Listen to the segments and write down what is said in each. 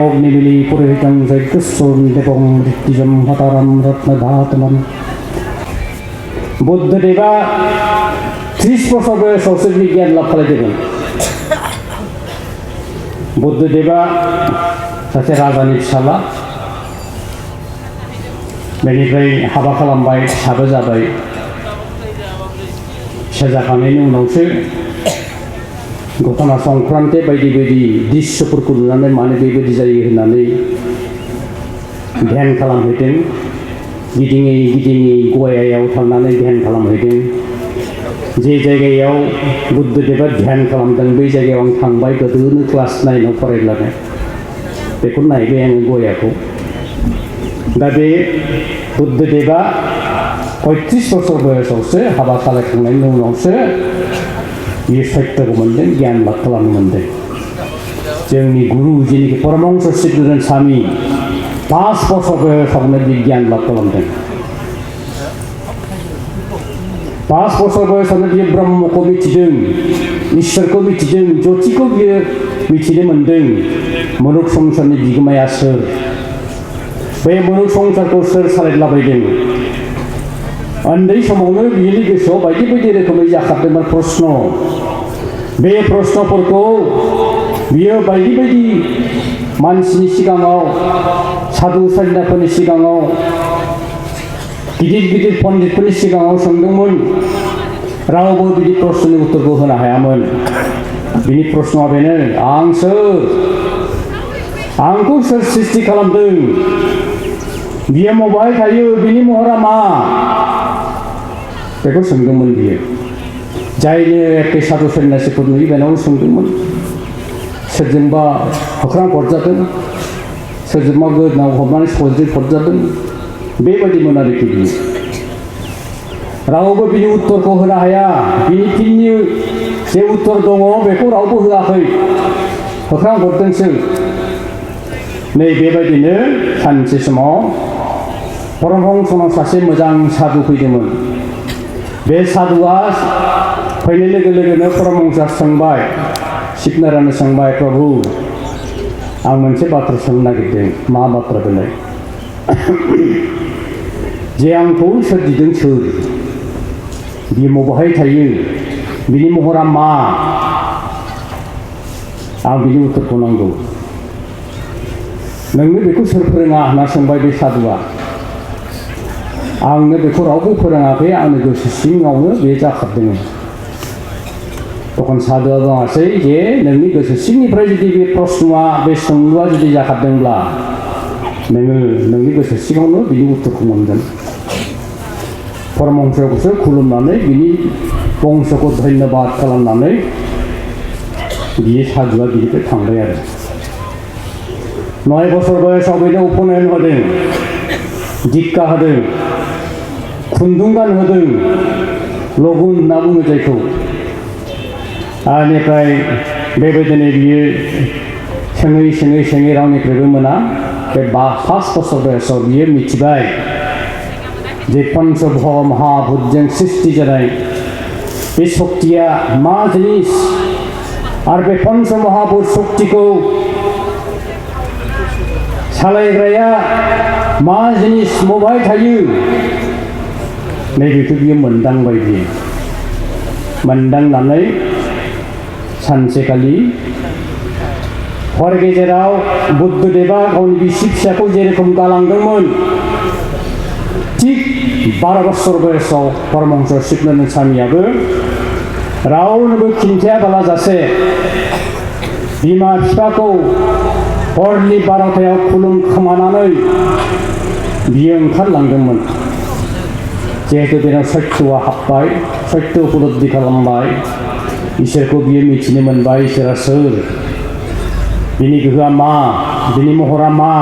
অগ্নিবিলি পুরোহিতং যজ্ঞস্বরূপ দেবং ঋত্বিজম হতারম রত্নধাতনম। বুদ্ধদেবা 30 বছর বয়সে বিজ্ঞান লাভ খাलायदोंमोन। बुद्धदेवा सासे राजानि फिसाला, बेनिफ्राय हाबा खालामबाय, फिसाबो जाबाय। फिसा जाखांनायनि उनावसो घटना संक्रान्ति बायदि बायदि दृश्यफोरखौ नुनानै मानो बेबायदि जायो होननानै ध्यान खालामहैदों। गिदिङै गिदिङै गयायाव थांनानै ध्यान खालामहैदों। जे जायगायाव बुद्धदेवा ध्यान खालामदों बै जायगायाव आं थांबाय, गोदोनो क्लास 9आव फरायब्लानो बेखौ नायबाय आङो गयाखौ। दा बे बुद्धदेवा 35 बोसोर बयसावसो हाबा खालामखांनायनि उनावसो बियो सत्यखौ मोनदों, गियान लाभ खालामनो मोनदों। जोंनि गुरु जेनिखि परमहंस सिद्धेश्वर स्वामी 5 बोसोर बयसावनो बे गियान लाभ खालामदों। 5 बोसोर बयसावनो बियो ब्रह्मखौ मिथिदों, इसोरखौ मिथिदों, ज्योतिखौ बियो मिथिनो मोनदों। मुलुग संसारनि बिगोमाया सोर, बे मुलुग संसारखौ सोर सालायलाबायदों। उन्दै समावनो बिनि गोसोआव बायदि बायदि रोखोमै जाखारदोंमोन प्रश्न। बे प्रश्नफोरखौ बियो बायदि बायदि मानसिनि सिगाङाव, साधु सन्यासिफोरनि सिगाङाव, गिदिर गिदिर पण्डितफोरनि सिगाङाव सोंदोंमोन। रावबो बिदि प्रश्ननि उत्तरखौ होनो हायामोन। बिनि प्रश्नआ बेनो, आं सोर, आंखौ सोर सृष्टि खालामदों, बियो बबेहाय थायो, बिनि महरा मा, बेखौ सोंदोंमोन बियो। जायनो एखे साधु सन्यासिफोर नुयो बेनाव सोंदोंमोन। सोरजोंबा होख्रां हरजादों, सोरजोंबा गोदोनाव हमनानै सज्रि हरजादों, बेबायदिमोन आरोखि बियो। रावबो बिनि उत्तरखौ होनो हाया। बिनि फिननि जे उत्तर दङ बेखौ रावबो होआखै, होख्रां हरदोंसो। नै बेबायदिनो सानसे समाव परमहंसनाव सासे मोजां साधु फैदोंमोन। बे साधुआ फैनाय लोगो लोगोनो परमहंसआ सोंबाय, शिबनारायणनो सोंबाय, प्रभु आं मोनसे बाथ्रा सोंनो नागिरदों। मा बाथ्रा बेलाय? जे आंखौ सोरजिदों सोर, बियो बबेहाय थायो, बिनि महरा मा, आं बिनि उत्तरखौ नांगौ। नोंनो बेखौ सोर फोरोङा होनना सोंबाय बे साधुआ। आंनो बेखौ रावबो फोरोङाखै, आंनो गोसो सिङावनो बे जाखारदों। तखन साधुआ बुङासै जे नोंनि गोसो सिंनिफ्राय जुदि बे प्रश्नआ, बे सोंलुआ जुदि जाखारदोंब्ला नोङो नोंनि गोसो सिङावनो बिनि उत्तरखौ मोनगोन। परमहंसखौसो खुलुमनानै बिनि बंसखौ धन्यबाद खालामनानै बियो साधुआ बिनिफ्राय थांबाय आरो। 9 बोसोर बयसाव बेनो उपनयन होदों, दिक्का होदों, खुन्दुं गानहोदों, लगुन होनना बुङो जायखौ। बेनिफ्राय बेबायदिनो बियो सोङै सोङै सोङै रावनिफ्रायबो मोना। बे 5 बोसोर बयसाव बियो मिथिबाय जे पन्चभव महाभूतजों सृष्टि जानाय बे शक्तिया मा जिनिस, आरो बे पन्च महाभूत शक्तिखौ सालायग्राया मा जिनिस, बबेहाय थायो, नैबेखौ बियो मोनदांबाय। बियो मोनदांनानै सानसेखालि हर गेजेराव बुद्धदेवा गावनि बिसि फिसाखौ जेरेखम गालांदोंमोन, थिग 12 बोसोर बयसाव परमहंस सिद्धेश्वर स्वामीयाबो रावनोबो खिन्थायाबालाजासे बिमा बिफाखौ हरनि 12थायाव खुलुमखोमानानै बियो ओंखारलांदोंमोन। जिहेतु बेनाव सत्यआ हाबबाय, सत्य उपलब्धि खालामबाय, इसोरखौ बियो मिथिनो मोनबाय। इसोरा सोर, बिनि गोहोआ मा, बिनि महरा मा,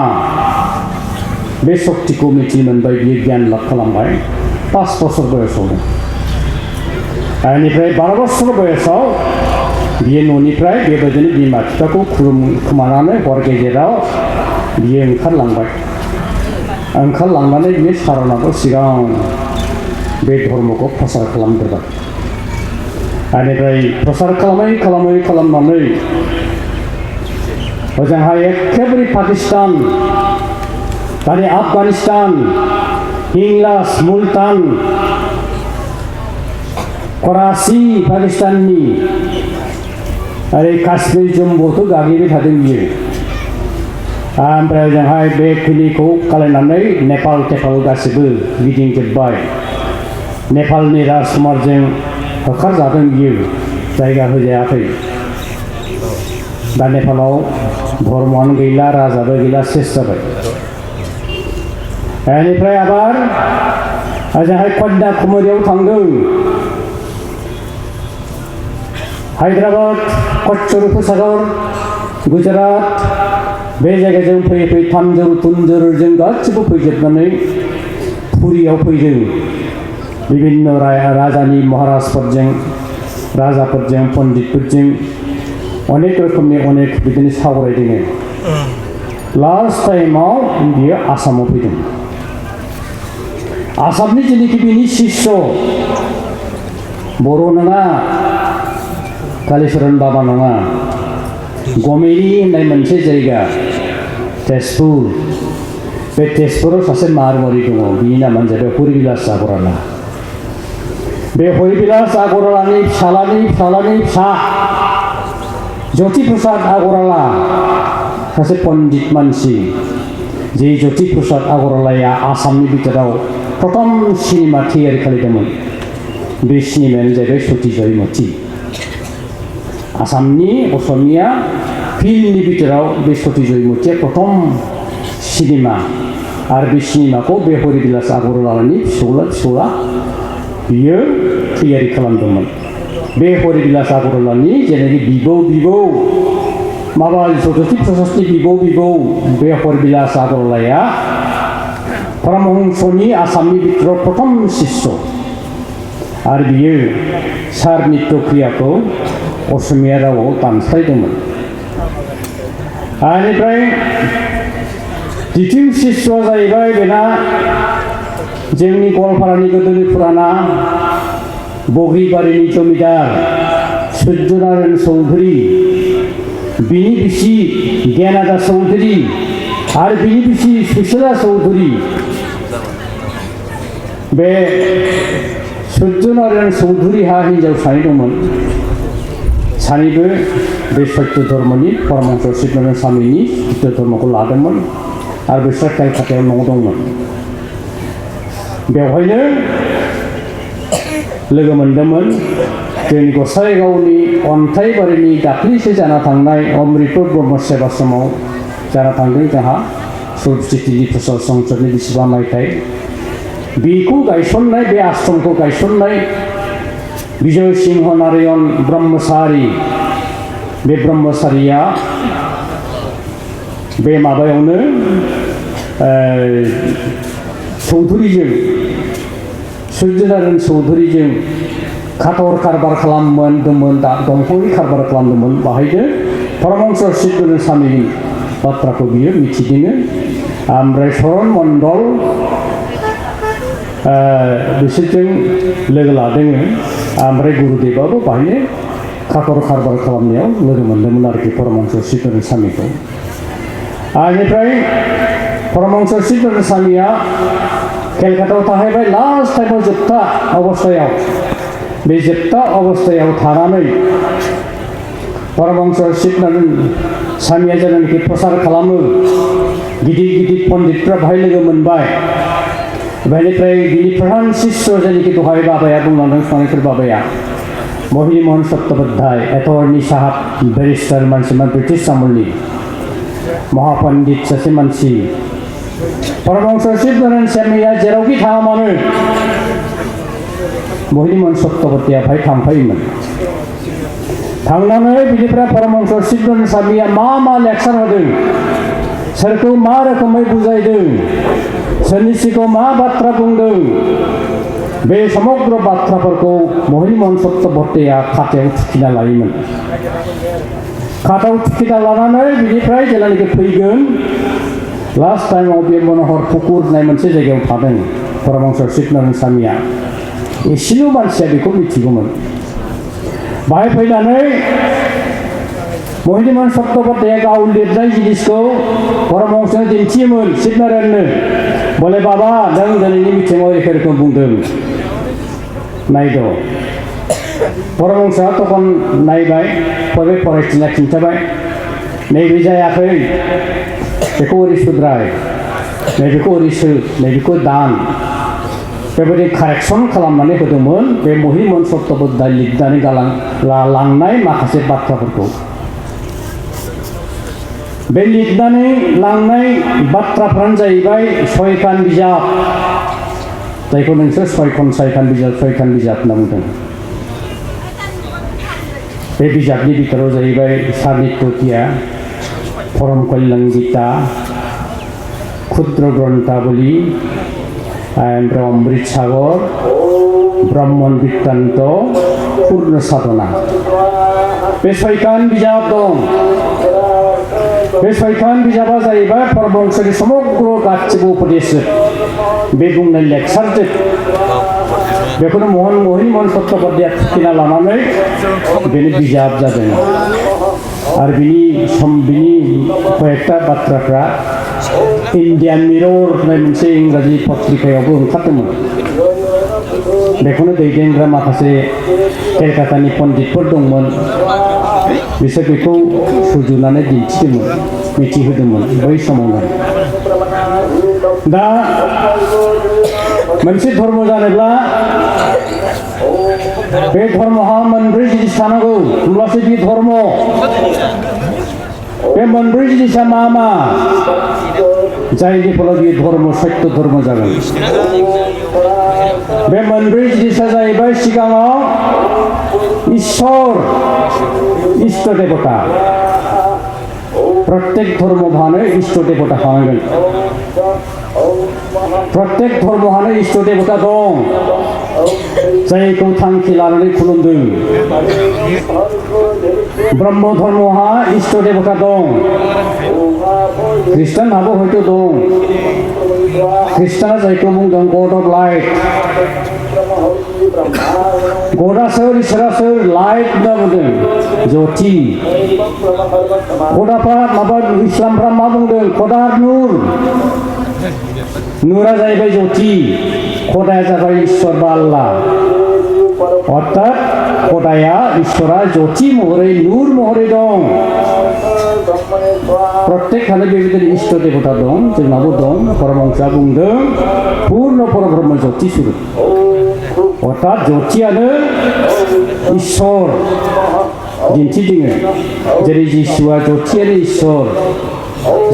बे शक्तिखौ मिथिनो मोनबाय। बियो गियान लाभ खालामबाय 5 बोसोर बयसावनो। बेनिफ्राय 12 बोसोर बयसाव बियो न'निफ्राय बेबायदिनो बिमा बिफाखौ खुलुमखोमानानै हर गेजेराव बियो ओंखारलांबाय। ओंखारलांनानै बियो सारनाथआव सिगां बे धर्मखौ प्रसार खालामग्रोबाय। बेनिफ्राय प्रसार खालामै खालामनानै ओजोंहाय एखेबारे पाकिस्तान दानि आफगानिस्तान हिंलास मुलतान कराची पाकिस्ताननि ओरै काश्मीर जम्मुआवथ' गाग्लिबाय थादों बियो ओमफ्राय ओजोंहाय बे खिनिखौ खालायनानै नेपाल टेपाल गासिबो गिदिंजोब्बाय नेपालनि राजकुमारजों होखारजादों बियो जायगा होजायाखै दा नेपालाव धर्मआनो गैला राजाबो गैला सेस जाबाय बेनिफ्राय आबार ओजोंहाय कन्याकुमारियाव थांदों हायद्राबाद कच्चरसागर गुजरात बे जायगाजों फैयै फैयै तान्जौर तुन्जौरजों गासिबो फैजोबनानै पुरियाव फैदों बिभिन्न राजानि महाराजफोरजों राजाफोरजों पण्डितफोरजों अनेक रोखोमनि अनेक बिदिनो सावरायदों लास्ट टाइमाव बियो आसामाव फैदों आसामनि जेनोखि बिनि शिष्य बर' नङा कालीचरण बाबा नङा गमेरि होननाय मोनसे जायगा तेजपुर बे तेजपुराव सासे मारवारि दङ बिनि नामानो जाबाय हरिबिलास आगरवाला बे हरिबिलास आगरवालानि फिसालानि फिसा ज्योति प्रसाद आगरवाला सासे पण्डित मानसि जे ज्योति प्रसाद आगरवालाया आसामनि बिथोराव प्रथम सिनेमा थियारि खालामदोंमोन बे सिनेमायानो जाहैबाय सती जयमती आसामनि असमिया फिल्मनि बिथोराव बे सती जयमतीया प्रथम सिनेमा आरो बे सिनेमाखौ बे हरिबिलास आगरवालानि फिसौला बियो थियारि खालामदोंमोन बे हरिबिलास आगरवालानि जेनाखि बिबौ माबा ज्योति प्रसादनि बिबौ बे हरिबिलास आगरवालाया परमहंसनि आसामनि बिथोराव प्रथम शिष्य आरो बियो सार नित्य क्रियाखौ असमिया रावाव दानस्लायदोंमोन बेनिफ्राय द्वितीय शिष्यआ जाहैबाय बेना जोंनि गवालपारानि गोदोनि फुराना बग्रिबारिनि जमिदार सूर्यनारायण चौधुरी बिनि बिसि ज्ञानादा चौधुरी आरो बिनि बिसि सुशीला चौधुरी बे सूर्यनारायण चौधुरीहा हिन्जाव सानै दंमोन सानैबो बे सत्य धर्मनि परमहंस शिबनारायण स्वामीनि सत्य धर्मखौ लादोंमोन आरो बिसोर कलकातायाव न' दंमोन बेवहायनो लोगो मोनदोंमोन जोंनि गसाइगावनि अन्थाइबारिनि दाख्लैसो जाना थांनाय अमृतपुर ब्रह्म सेवाश्रमाव जाना थांदों जोंहा सुरस्थिति प्रसाद संसदनि बेसेबा मायथाइ बेखौ गायसननाय बे आश्रमखौ गायसननाय विजय सिंह नारायण ब्रह्मचारी बे ब्रह्मचारिया बे माबायावनो चौधुरीजों सूर्यनारायण चौधुरीजों खाथर कारबार खालामदोंमोन दंफांनि कारबार खालामदोंमोन बाहायनो परमहंस शिबनारायण स्वामीनि बाथ्राखौ बियो मिथिदों ओमफ्राय चरण मण्डल बिसोरजों लोगो लादों ओमफ्राय गुरुदेवाबो बाहायनो खाथर कारबार खालामनायाव लोगो मोन्दोंमोन आरोखि परमहंस शिबनारायण स्वामीखौ बेनिफ्राय परमहंस शिबनारायण स्वामीया केलकातायाव थाहैबाय लास्ट टाइमाव जोबथा अबस्थायाव बे जोबथा अबस्थायाव थानानै परमहंस शिबनारायण स्वामीया जेनाखि प्रसार खालामो गिदिर पण्डितफ्रा बाहाय लोगो मोनबाय बेनिफ्राय बिनि प्रधान शिष्य जेनाखि दहाय बाबाया बुंलांदों स्वामीफोर बाबाया मोहिनी मोहन चट्टोपाध्याय एटर्नी साहाब बेरिस्टार मानसिमोन ब्रिटिश आमुलनि महापण्डित सासे मानसि परमहंस शिबनारायण स्वामीया जेरावखि थाङा मानो मोहिनी मोहन चट्टोपाध्याया बाहाय थांफायोमोन थांनानै बिनिफ्राय परमहंस शिबनारायण स्वामीया मा लेक्सार होदों सोरखौ मा रोखोमै बुजायदों सोरनि सिगाङाव मा बाथ्रा बुंदों बे समग्र बाथ्राफोरखौ मोहिनी मोहन चट्टोपाध्याया खातायाव थुखिना लायोमोन खातायाव थुखिना लानानै बिनिफ्राय जेब्लानाखि फैगोन लास्ट टाइमाव बे मनोहर पुकुर होननाय मोनसे जायगायाव थादों परमहंस शिबनारायण स्वामीया एसेल' मानसिया बेखौ मिथिगौमोन बाहाय फैनानै महिनिमोहन चट्ट'पाध्याया गाव लिरनाय जिनिसखौ परमहंसनो दिन्थियोमोन शिबनारायणनो बोले बाबा नों दिनैनि मिटिङाव एखे रोखोम बुंदों नायद' परमहंसआ तखन नायबाय बे फरायथिना खिन्थाबाय नैबे जायाखै बेखौ ओरै सुद्राय नैबेखौ ओरै सो नैबेखौ दान बेबायदि कारेक्सन खालामनानै होदोंमोन बे महिनिमोहन चट्ट'पाध्याया लिरनानै लांनाय माखासे बाथ्राफोरखौ बे लिरनानै लांनाय बाथ्राफ्रानो जाहैबाय सयखान बिजाब जायखौ नोंसोर सयखान बिजाब होनना बुंदों बे बिजाबनि बिथोराव जाहैबाय सानित्यकिया परम कल्याण गीता क्षुद्र ग्रन्थावली ओमफ्राय अमृत सागर ब्रह्मन वृत्तान्त पूर्ण साधना बे सयखान बिजाब दं बे सयखान बिजाबा जाहैबाय परमहंसनि समग्र गासिबो उपदेश बे बुंनाय लेक्सारजों बेखौनो महिनिमोहन चट्ट'पाध्याया थुखिना लानानै बेनि बिजाब जादों आरो बिनि कयेकटा बाथ्राफ्रा इन्डियान मिरर होननाय मोनसे इंराजि पत्रिकायावबो ओंखारदोंमोन बेखौनो दैदेनग्रा माखासे केलकातानि पण्डितफोर दंमोन बिसोर बेखौ सुजुनानै दिन्थिदोंमोन मिथिहोदोंमोन बै समावनो दा मोनसे धर्म जानोब्ला बे धर्महा मोनब्रै जिनिस थानांगौ होमब्लासो बे धर्म बे मोनब्रै जिनिसा मा मा जायनि फलाव बे धर्म सत्य धर्म जागोन बे मोनब्रै जिनिसा जाहैबाय सिगाङाव ईश्वर इष्ट देवता प्रत्येक धर्महानो इष्ट देवता थानांगोन प्रत्येक धर्महानो इष्ट देवता दं जायखौ थांखि लानानै खुलुमदों ब्रह्म धर्महा इष्ट देवता दं ख्रिस्टानहाबो हयथ' दं ख्रिस्टाना जायखौ बुंदों गड अफ लाइट गडआ सोर इसोरा सोर लाइट होनना बुंदों ज्योति इस्लामफ्रा मा बुंदों खदार नूर नूरा जाहैबाय ज्योति खदाया जाबाय ईश्वर बा आल्लाह अर्थात खदाया ईश्वरा ज्योति महरै नूर महरै दं प्रत्येकहानो बेबायदिनो इष्ट देवता दं जोंनाबो दं परमहंसआ बुंदों पूर्ण परब्रह्म ज्योति स्वरूप अर्थात ज्योतियानो ईश्वर दिन्थिदिङो जेरै जिसुआ ज्योतियानो ईश्वर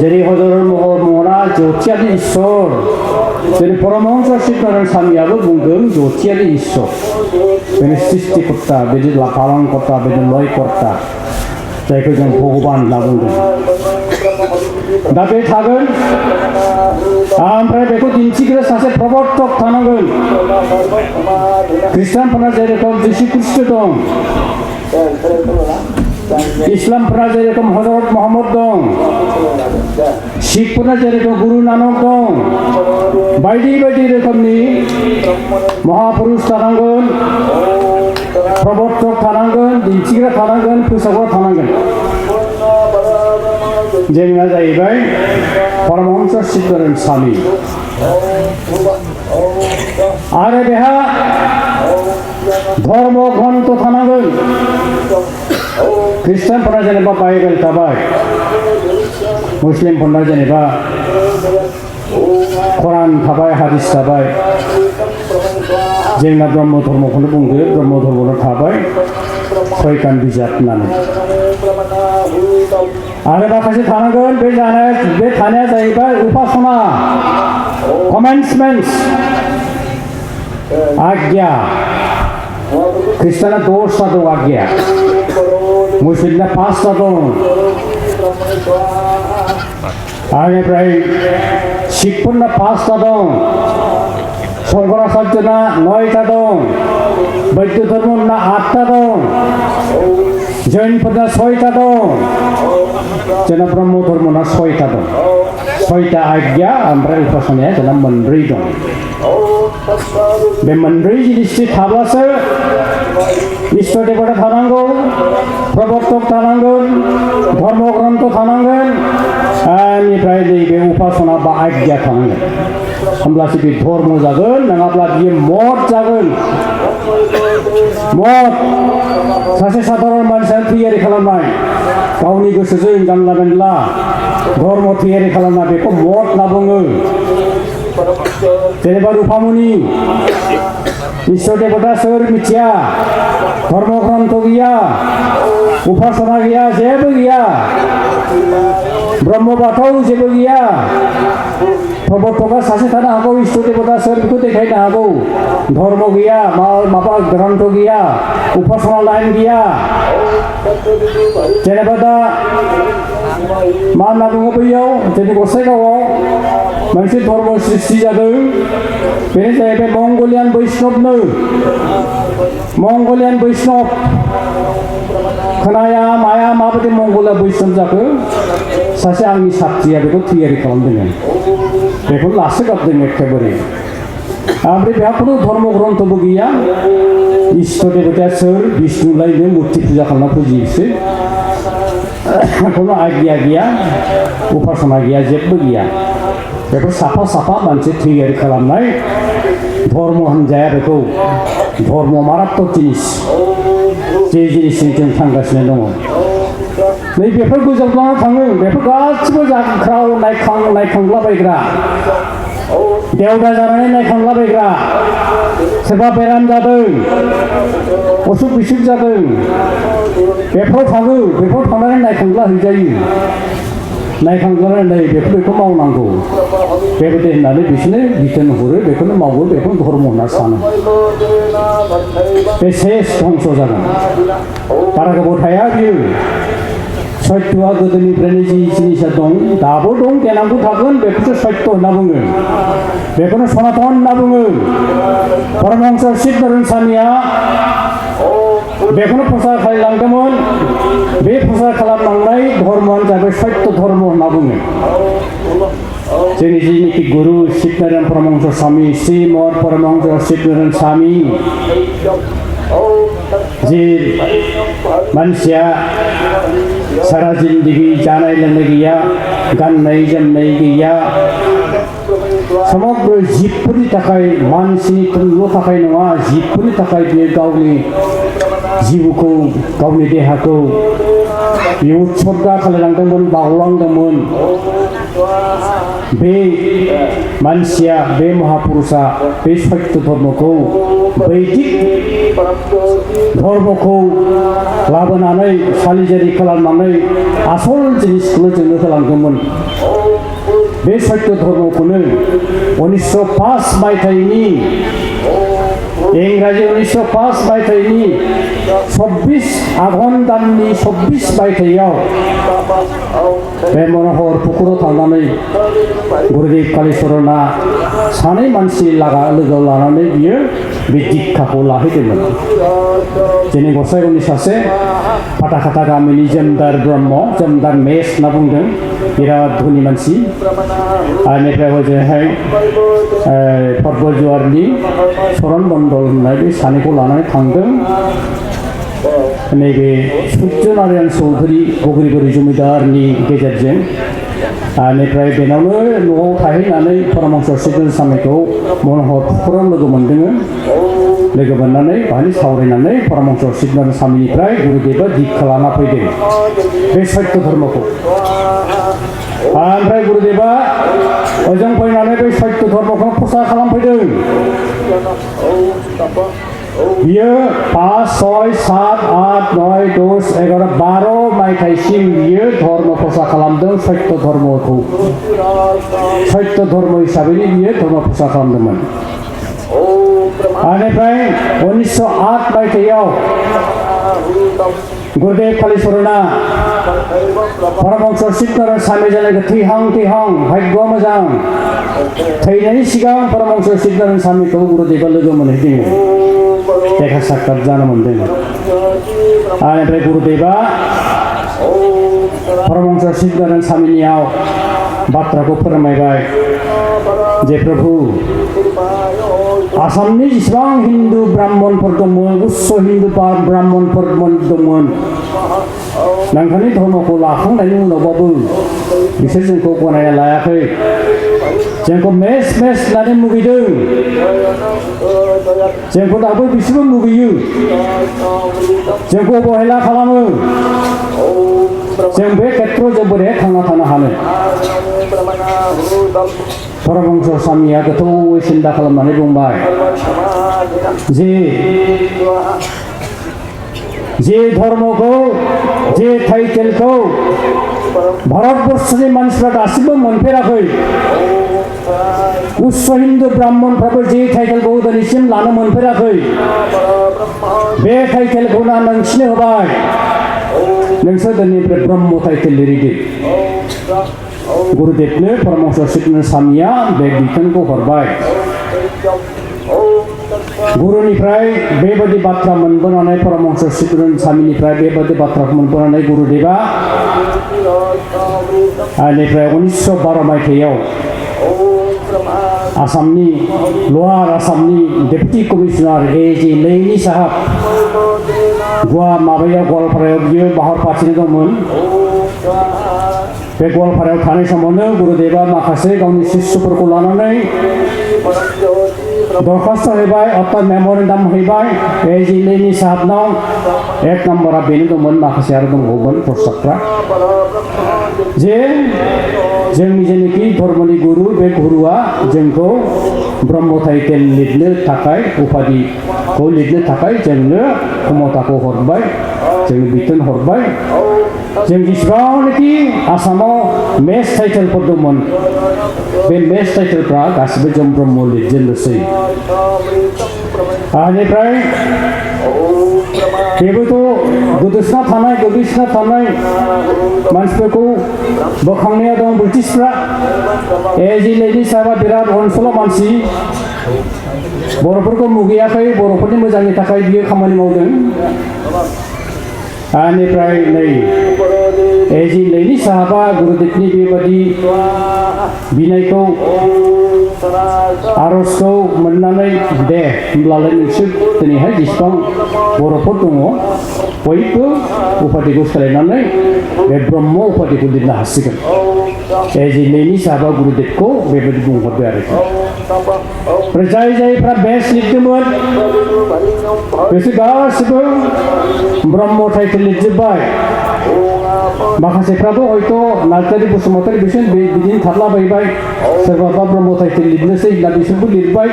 जेरै हजरत महरा ज्योतियानो ईश्वर जेरै परमहंस शिबनारायण स्वामीयाबो बुंदों ज्योतियानो ईश्वर बेनो सृष्टिकर्ता बिदि पालनकर्ता बिदि लयकर्ता जायखौ जों भगबान होनना बुंदों दा बे थागोन ओमफ्राय बेखौ दिन्थिग्रा सासे प्रबर्तक थानांगोन ख्रिस्टानफोरना जेरेखम जिसु ख्रिस्ट दं इस्लामफोरा जेरेखम हजरत मोहम्मद दं शिखफोरना जेरेखम गुरु नानक दं बायदि बायदि रोखोमनि महापुरुष थानांगोन प्रबर्तक थानांगोन दिन्थिग्रा थानांगोन फोसावग्रा थानांगोन जोंना जाहैबाय परमहंस शिबनारायण स्वामी आरो बेहा धर्म ग्रन्थ थानांगोन ख्रिस्टानफोरा जेनेबा बाइबेल थाबाय मुस्लिमफोरना जेनेबा कुरान थाबाय हादिस थाबाय जोंना ब्रह्म धर्मखौनो बुंदो ब्रह्म धर्मनो थाबाय सयखान बिजाब होननानै आरो माखासे थानांगोन बे थानाया जाहैबाय उपासना कमेन्समेन्ट्स आज्ञा ख्रिस्टाना 10टा दं आज्ञा मुस्लिमना 5टा दं आनिफ्राय शिखफोरना 5टा दं शंकराचार्यना 9टा दं बौद्ध धर्मना 8टा दं जैनफोरना 6टा दं जोंना ब्रह्म धर्मना 6टा दं 6टा आज्ञा ओमफ्राय उपासनाया जोंना 4 दं बे मोनब्रै जिनिसनि थाब्लासो इष्ट देवता थानांगौ, प्रबर्तक थानांगोन, धर्म ग्रन्थ थानांगोन, बेनिफ्राय नैबे उपासना बा आज्ञा थानांगोन। होमब्लासो बे धर्म जागोन, नङाब्ला बियो मत जागोन। मत सासे साधारन मानसियानो थियारि खालामनाय गावनि गोसोजों जानला मोनला धर्म थियारि खालामनाय बेखौ मत होनना बुङो। जेनेबा रुफामनि इष्ट देवता सोर मिथिया, धर्म ग्रन्थ गैया, उपासना गैया, जेबो गैया, ब्रह्म बाथौ जेबो गैया। प्रबर्तका सासे थानो हागौ, इष्ट देवता सोर बेखौ देखायनो हागौ, धर्म गैया, माबा ग्रन्थ गैया, उपासना लाइन गैया। जेनेबा दा मा होनना बुङो बैयाव जोंनि गसाइगावआव मोनसे धर्म सृष्टि जादों, बेनो जाहैबाय मंगलियान बैष्णबनो। मंगलियान बैष्णब खोनाया माया माबायदि मंगलिया बैष्णब जाखो, सासे आंनि साथिया बेखौ थियारि खालामदों, बेखौ लासोगारदों एखेबारे। ओमफ्राय बेहा खुनु धर्म ग्रन्थबो गैया। इष्ट देवताया सोर, विष्णुलायनो मुर्ति फुजा खालामना फुजियोसो, खुनु आज्ञा गैया, उपासना गैया, जेबो गैया। बेफोर साफा साफा मानसि थियारि खालामनाय धर्म होनजाया बेखौ। धर्म मारात्मक जिनिस, जे जिनिसजों जों थांगासिनो दङ। नै बेफोर गोजावलांना थाङो, बेफोर गासिबो जाख्राव नायखांलाबायग्रा, देवदा जानानै नायखांलाबायग्रा, सोरबा बेराम जादों, असुख बिसुख जादों, बेफोराव थाङो, बेफोराव थांनानै नायखांला हैजायो। नायखांलायनानै बेखौ मावनांगौ बेबायदि होननानै बिसोरनो बिथोन हरो, बेखौनो मावो, बेखौनो धर्म होनना सानो। बे सेस धंस जागोन, बारा गोबाव थाया बियो। सत्यआ गोदोनिफ्रायनो जि जिनिसा दं, दाबो दं, देनांबो थागोन, बेखौसो सत्य होनना बुङो, बेखौनो सनातन होनना बुङो। परमहंस सिद्धरन स्वामिया बेखौनो प्रसार खालामलांदोंमोन। बे प्रसार खालामलांनाय धर्मआनो जाबाय सत्य धर्म होनना बुङो। जोंनि जिनिखि गुरु सिद्धनारायण परमहंस स्वामी, श्रीमद परमहंस सिद्धनारायण स्वामी, जि मानसिया सारा जिन्दगी जानाय लोंनाय गैया, गाननाय जोमनाय गैया, समग्र जिबफोरनि थाखाय, मानसिनिल' थाखाय नङा, जिबफोरनि थाखाय बियो गावनि जिउखौ, गावनि देहाखौ बियो उत्सर्गा खालामलांदोंमोन, बावलांदोंमोन। बे मानसिया, बे महापुरुषा बे सत्य धर्मखौ, बैदिक धर्मखौ लाबोनानै सालिजारि खालामनानै आसल जिनिसखौनो जोंनो होलांदोंमोन। बे सत्य धर्मखौनो 1905 मायथाइनि, इंराजि 1905 मायथाइनि 24 आघन दाननि 24 मायथाइयाव बे मन'हर पुकुराव थांनानै गुरुदेव कालीचरणआ सानै मानसि लोगो लानानै बियो बे दीक्षाखौ लाहैदोंमोन। जोंनि गसाइगावनि सासे फाथाखाथा गामिनि जमदार ब्रह्म, जमदार मेस होनना बुंदों, बिराद धोनि मानसि। बेनिफ्राय हजोंहाय पर्बतजुवारनि चरण मण्डल होननाय बे सानैखौ लानानै थांदों। नैबे सूर्य नारायण चौधुरी बग्रिबारि जमिदारनि गेजेरजों। बेनिफ्राय बेनावनो न'आव थाहैनानै परमहंस सिद्धनारायण स्वामीखौ मन'हर पुकुराव लोगो मोनदों। लोगो मोननानै बाहाय सावरायनानै परमहंस सिद्धनारायण स्वामीनिफ्राय गुरुदेबआ दीक्षा लाना फैदों बे सत्य धर्मखौ। ओमफ्राय गुरुदेबआ ओजों फैनानै बे सत्य धर्मखौ प्रसार खालामफैदों। बियो 5, 6, 7, 8, 9, 10, 11, 12 मायथाइसिम बियो धर्म प्रसार खालामदों। सत्य धर्मखौ सत्य धर्म हिसाबैनो बियो धर्म प्रसार खालामदोंमोन। बेनिफ्राय 1908 मायथाइयाव गुरुदेव कालीचरणआ परमहंस सिद्धनारायण स्वामी जानायखौ थैहां भाग्यआ मोजां, थैनायनि सिगां परमहंस सिद्धनारायण स्वामीखौ गुरुदेबआ लोगो मोनहैदों, देखा साक्षात जानो मोनदों। बेनिफ्राय गुरुदेबआ परमहंस सिद्धनारायण स्वामीनियाव बाथ्राखौ फोरमायबाय जे प्रभु आसामनि जेसेबां हिन्दु ब्राह्मणफोर दंमोन उच्च हिन्दु ब्राह्मणफोर दंमोन नोंथांनि धर्मखौ लाखांनायनि उनावबाबो बिसोर जोंखौ गनायना लायाखै जोंखौ मेस होननानै मुगैदों जोंखौ दाबो बिसोरबो मुगैयो जोंखौ अबहेला खालामो जों बे खेत्रआव जों बोरैहाय थांना थानो हानो परमहंस स्वामीया गोथौवै सिन्ता खालामनानै बुंबाय जे धर्मखौ जे टाइटेलखौ भारतबर्षनि मानसिफ्रा दासिमबो मोनफेराखै उच्च हिन्दु ब्राह्मणफ्राबो जे टाइटेलखौ दिनैसिम लानो मोनफेराखै बे टाइटेलखौ नोंसिनो होबाय नोंसोर दिनैनिफ्राय ब्रह्म टाइटेल लिरदो गुरुदेवनो परमहंस सिद्धानन्द स्वामीया बे बिथोनखौ हरबाय गुरुनिफ्राय बेबायदि बाथ्रा मोनबोनानै परमहंस सिद्धानन्द स्वामीनिफ्राय बेबायदि बाथ्राखौ मोनबोनानै गुरुदेवा बेनिफ्राय 1912 मायथाइयाव आसामनि लवार आसामनि डेपुटि कमिशनार A.J. लैनि साहाब गवालपारायाव बियो बाहर पार्टिनि दंमोन बे गवालपारायाव थानाय समावनो गुरुदेवा माखासे गावनि शिष्यफोरखौ लानानै दरखास्त हैबाय अर्थात मेम'रेन्डाम हैबाय A.J. लैनि साहाबनाव एक नम्बरा बेनो दंमोन माखासे आरो दंबावोमोन प्रस्ताबफ्रा जे जोंनि जेनोखि धर्मनि गुरु बे गुरुआ जोंखौ ब्रह्म टाइटेल लिरनो थाखाय उपाधिखौ लिरनो थाखाय जोंनो क्षमताखौ हरबाय जोंनो बिथोन हरबाय जों जेसेबांनाखि आसामाव मेस टाइटेलफोर दंमोन बे मेस टाइटेलफ्रा गासिबो जों ब्रह्म लिरजेननोसै बेनिफ्राय बेबोथ' गोदोसोना थानाय मानसिफोरखौ बोखांनाया दं ब्रिटिशफ्रा A.J. लैनि साहाबा बिराद अनसुला मानसि बर'फोरखौ मुगैयाखै बर'फोरनि मोजांनि थाखाय बियो खामानि मावदों बेनिफ्राय नै A.J. लैनि साहाबा गुरुदेवनि बेबादि बिनायखौ आर'जखौ मोननानै दे होमब्लालाय नोंसोर दिनैहाय जेसेबां बर'फोर दङ बयबो उपाधिखौ सोलायनानै बे ब्रह्म उपाधिखौ लिरनो हासिगोन A.J. लैनि साहाबा गुरुदेवखौ बेबायदि बुंहरबाय आरोखि ओमफ्राय जायफ्रा बेस्ट लिरदोंमोन बिसोर गासिबो ब्रह्म टाइटेल लिरजोब्बाय माखासेफ्राबो हयथ' नार्जारि बसुमतारी बिसोर बिदिनो थारलाबायबाय सोरबाबा ब्रह्म टाइटेल लिरनोसै होनना बिसोरबो लिरबाय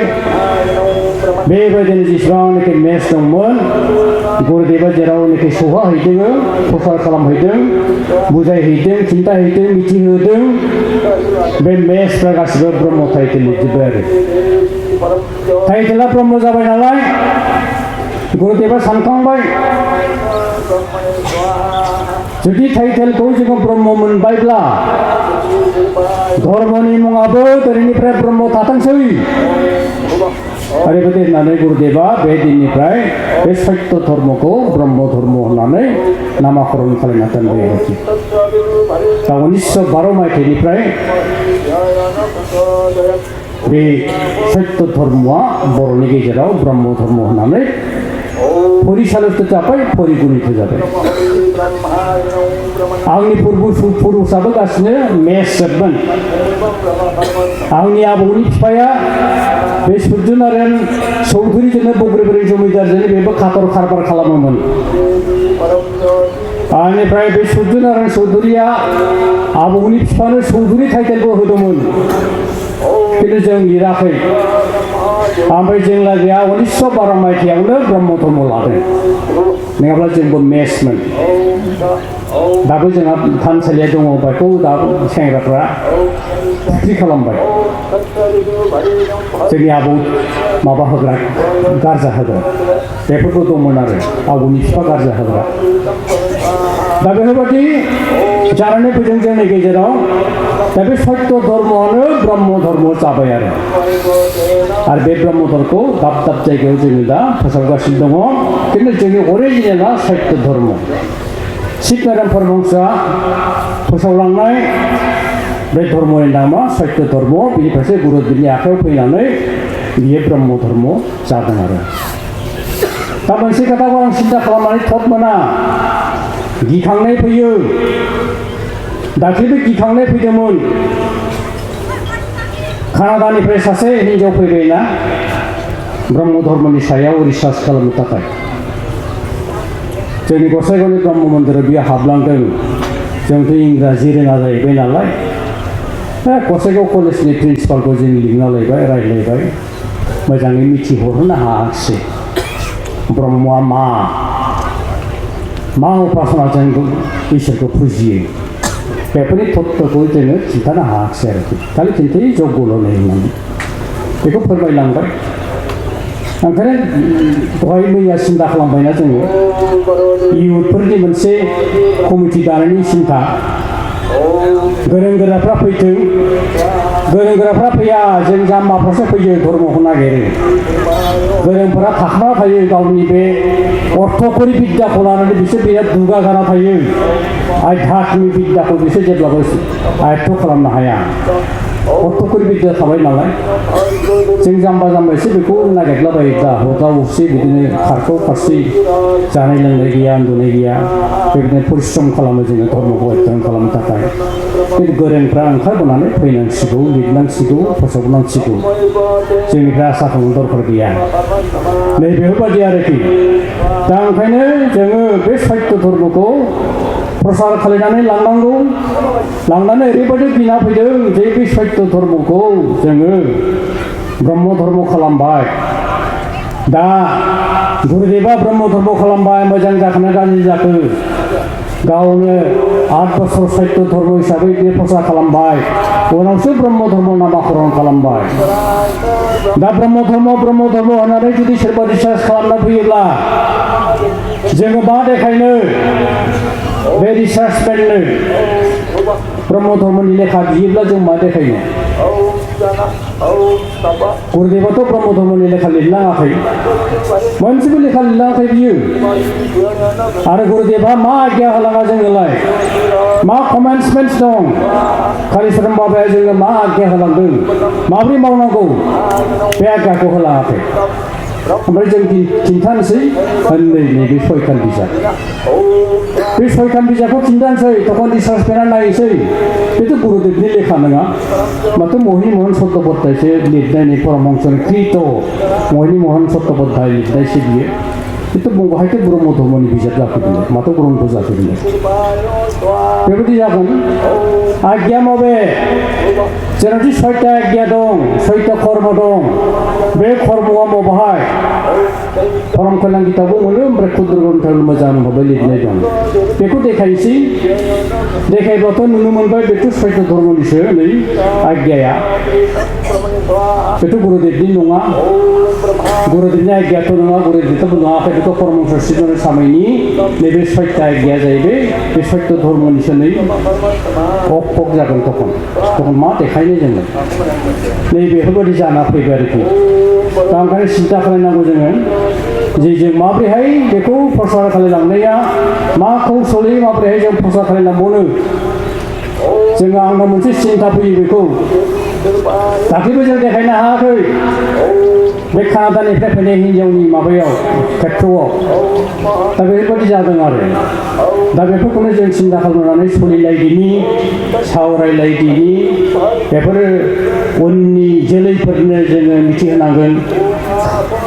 बेबायदिनो जेसेबांनाखि मेस दंमोन गुरुदेवा जेरावनाखि सौहाहैदों प्रसार खालामहैदों बुजायहैदों खिन्थाहैदों मिथिहोदों बे मेसफ्रा गासिबो ब्रह्म टाइटेल लिरजोब्बाय आरो टाइटेला ब्रह्म जाबाय नालाय गुरुदेवा सानखांबाय जुदि टाइटेलखौ जोङो ब्रह्म मोनबायब्ला धर्मनि मुङाबो दिनैनिफ्राय ब्रह्म थाथोंसै ओरैबायदि होननानै गुरुदेवा बे दिननिफ्राय बे सत्य धर्मखौ ब्रह्म धर्म होननानै नामाकरण खालामना दोनबाय आरोखि दा 1912 मायथाइनिफ्राय बे सत्य धर्मआ बर'नि गेजेराव ब्रह्म धर्म होननानै परिचालित जाबाय परिगणित जाबाय आंनि पुरुषाबो गासिनो मेस जोबमोन आंनि आबौनि बिफाया बे सुर्यनारायण चौधुरीजोंनो बग्रिबारि जमिदारजोंनो बेबो खातर खारबार खालामोमोन बेनिफ्राय बे सुर्यनारायण चौधुरीया आबौनि बिफानो चौधुरी टाइटेलबो होदोंमोन खिन्थु जों लिराखै ओमफ्राय जों लागैया 1912 मायथाइयावनो ब्रह्म धर्म लादों नङाब्ला जोंबो मेसमोन दाबो जोंहा थानसालिया दङ बेखौ दाबो सेंग्राफ्रा फुख्रि खालामबाय जोंनि आबौ माबा होग्रा गारजा होग्रा बेफोरबो दंमोन आरो आबौनि बिफा गारजा होग्रा दा बेफोरबायदि जानानै फैदों जोंनि गेजेराव दा बे सत्य धर्मआनो ब्रह्म धर्म जाबाय आरो बे ब्रह्म धर्मखौ दाब दाब जायगायाव जोङो दा फोसावगासिनो दङ खिन्थु जोंनि अरिजिनेला सत्य धर्म सिद्धाराम परमहंसआ फोसावलांनाय बे धर्मनि नामा सत्य धर्म बिनिफ्रायसो गुरुदेवनि आखायाव फैनानै बियो ब्रह्म धर्म जादों आरो दा मोनसे खोथाखौ आं सिन्था खालामनानै थट मोना गिखांनाय फैयो दाख्लैबो गिखांनाय फैदोंमोन कानाडानिफ्राय सासे हिन्जाव फैबायना ब्रह्म धर्मनि सायाव रिसार्च खालामनो थाखाय जोंनि गसाइगावनि ब्रह्म मन्दिराव बियो हाबलांदों जोंथ' इंराजि रोङा जाहैबाय नालाय गसाइगाव कलेजनि प्रिन्सिपालखौ जों लिंना लायबाय रायज्लायबाय मोजाङै मिथिहरहोनो हायाखिसै ब्रह्मआ मा उपासनाजों इसोरखौ फुजियो बेफोरनि तत्त्वखौ जोङो खिन्थानो हायाखिसै आरोखि खालि खिन्थायो जग्गल' होननानै बेखौ फोरमायलांबाय ओंखायनो दहाय मैया सिन्था खालामबायना जोङो इयुथफोरनि मोनसे कमिटि दानायनि सिन्था गोरों गोराफ्रा फैथों गोरों गोराफ्रा फैया जों जाम्बाफ्रासो फैयो धर्मखौ नागिरो गोरोंफोरा थाखोना थायो गावनि बे अर्थकरि बिद्याखौ लानानै बिसोर बिराद दुगा जाना थायो आध्यात्मिक बिद्याखौ बिसोर जेब्लाबो आयत्त खालामनो हाया अर्थकरि बिद्या थाबाय नालाय जों जाम्बा जाम्बा एसे बेखौ नागिरलाबायो दा हदाव हरसे बिदिनो खारखौ फारसे जानाय लोंनाय गैया उन्दुनाय गैया बेबायदिनो परिश्रम खालामो जोङो धर्मखौ अध्ययन खालामनो थाखाय खिन्थु गोरोंफ्रा ओंखारबोनानै फैनांसिगौ लिरनांसिगौ फोसावनांसिगौ जोंनिफ्राय आसा खालामनो दरकार गैया नैबेफोरबायदि आरोखि दा ओंखायनो जोङो बे सत्य धर्मखौ प्रसार खालामनानै लांनांगौ लांनानै ओरैबायदि गिना फैदों जे बे सत्य धर्मखौ जोङो ब्रह्म धर्म खालामबाय दा गुरुदेवा ब्रह्म धर्म खालामबाय मोजां जाखोना गाज्रि जाखो गावनो 8 बोसोर सत्य धर्म हिसाबै बे प्रसार खालामबाय उनावसो ब्रह्म धर्म नामाकरण खालामबाय दा ब्रह्म धर्म होननानै जुदि सोरबा रिसार्च खालामना फैयोब्ला जोङो मा देखायनो बे रिसार्चमेन्टनो ब्रह्म धर्मनि लेखा बियोब्ला जों मा देखायनो गुरुदेवाथ' ब्रह्म धर्मनि लेखा लिरलाङाखै मोनसेबो लेखा लिरलाङाखै बियो आरो गुरुदेवा मा आज्ञा होलाङा जोंनोलाय मा कमेन्टसमेन्टस दं कालिचरण बाबाया जोंनो मा आज्ञा होलांदों माबोरै मावनांगौ बे आज्ञाखौ होलाङाखै ओमफ्राय जों खिन्थानोसै नैबे 6खान बिजाब बे 6खान बिजाबखौ खिन्थानोसै तखन रिसार्चमेन्टआ नायनोसै बेथ' गुरुदेबनि लेखा नङा माथो महिनी मोहन चट्ट'पाध्यायसो लिरनायनि परमहंसनि कृत महिनी मोहन चट्ट'पाध्याय लिरनायसो बियो बेथ' बहायथ' ब्रह्म धर्मनि बिजाब जाफैदों माथो ग्रन्थ जाफैदों बेबायदि जागोन आज्ञा माबे जेरावदि 6टा आज्ञा दं 6टा कर्म दं बे कर्मआ बबेहाय परम कल्याण गीताबो मोनो ओमफ्राय क्षुद्र ग्रन्थ मोजां भाबै लिरनाय दं बेखौ देखायनोसै देखायब्लाथ' नुनो मोनबाय बेथ' सत्य धर्मनिसो नै आज्ञाया बेथ' गुरुदेबनि नङा गुरुदेबनि आज्ञाथ' नङा गुरुदेबथ' नङाखै बेथ' परमहंस श्रीधर स्वामीनि नैबे 6टा आज्ञाया जाहैबाय बे सत्य धर्मनिसो नै अक जागोन तखन मा देखायनो जोङो नैबेफोरबायदि जाना फैबाय आरोखि दा ओंखायनो सिन्था खालामनांगौ जोङो जे जों माबोरैहाय बेखौ प्रसार खालामलांनाया मा कौशलै माबोरैहाय जों प्रसार खालामलांबावनो जोङो आंनाव मोनसे सिन्था फैयो बेखौ दाख्लैबो जों देखायनो हायाखै बे कानाडानिफ्राय फैनाय हिन्जावनि माबायाव खेत्रआव दा बेफोरबायदि जादों आरो दा बेफोरखौनो जों सिन्था खालामनानै सोलिलायदिनि सावरायलायदिनि बेफोरो उननि जोलैफोरनो जोङो मिथिहोनांगोन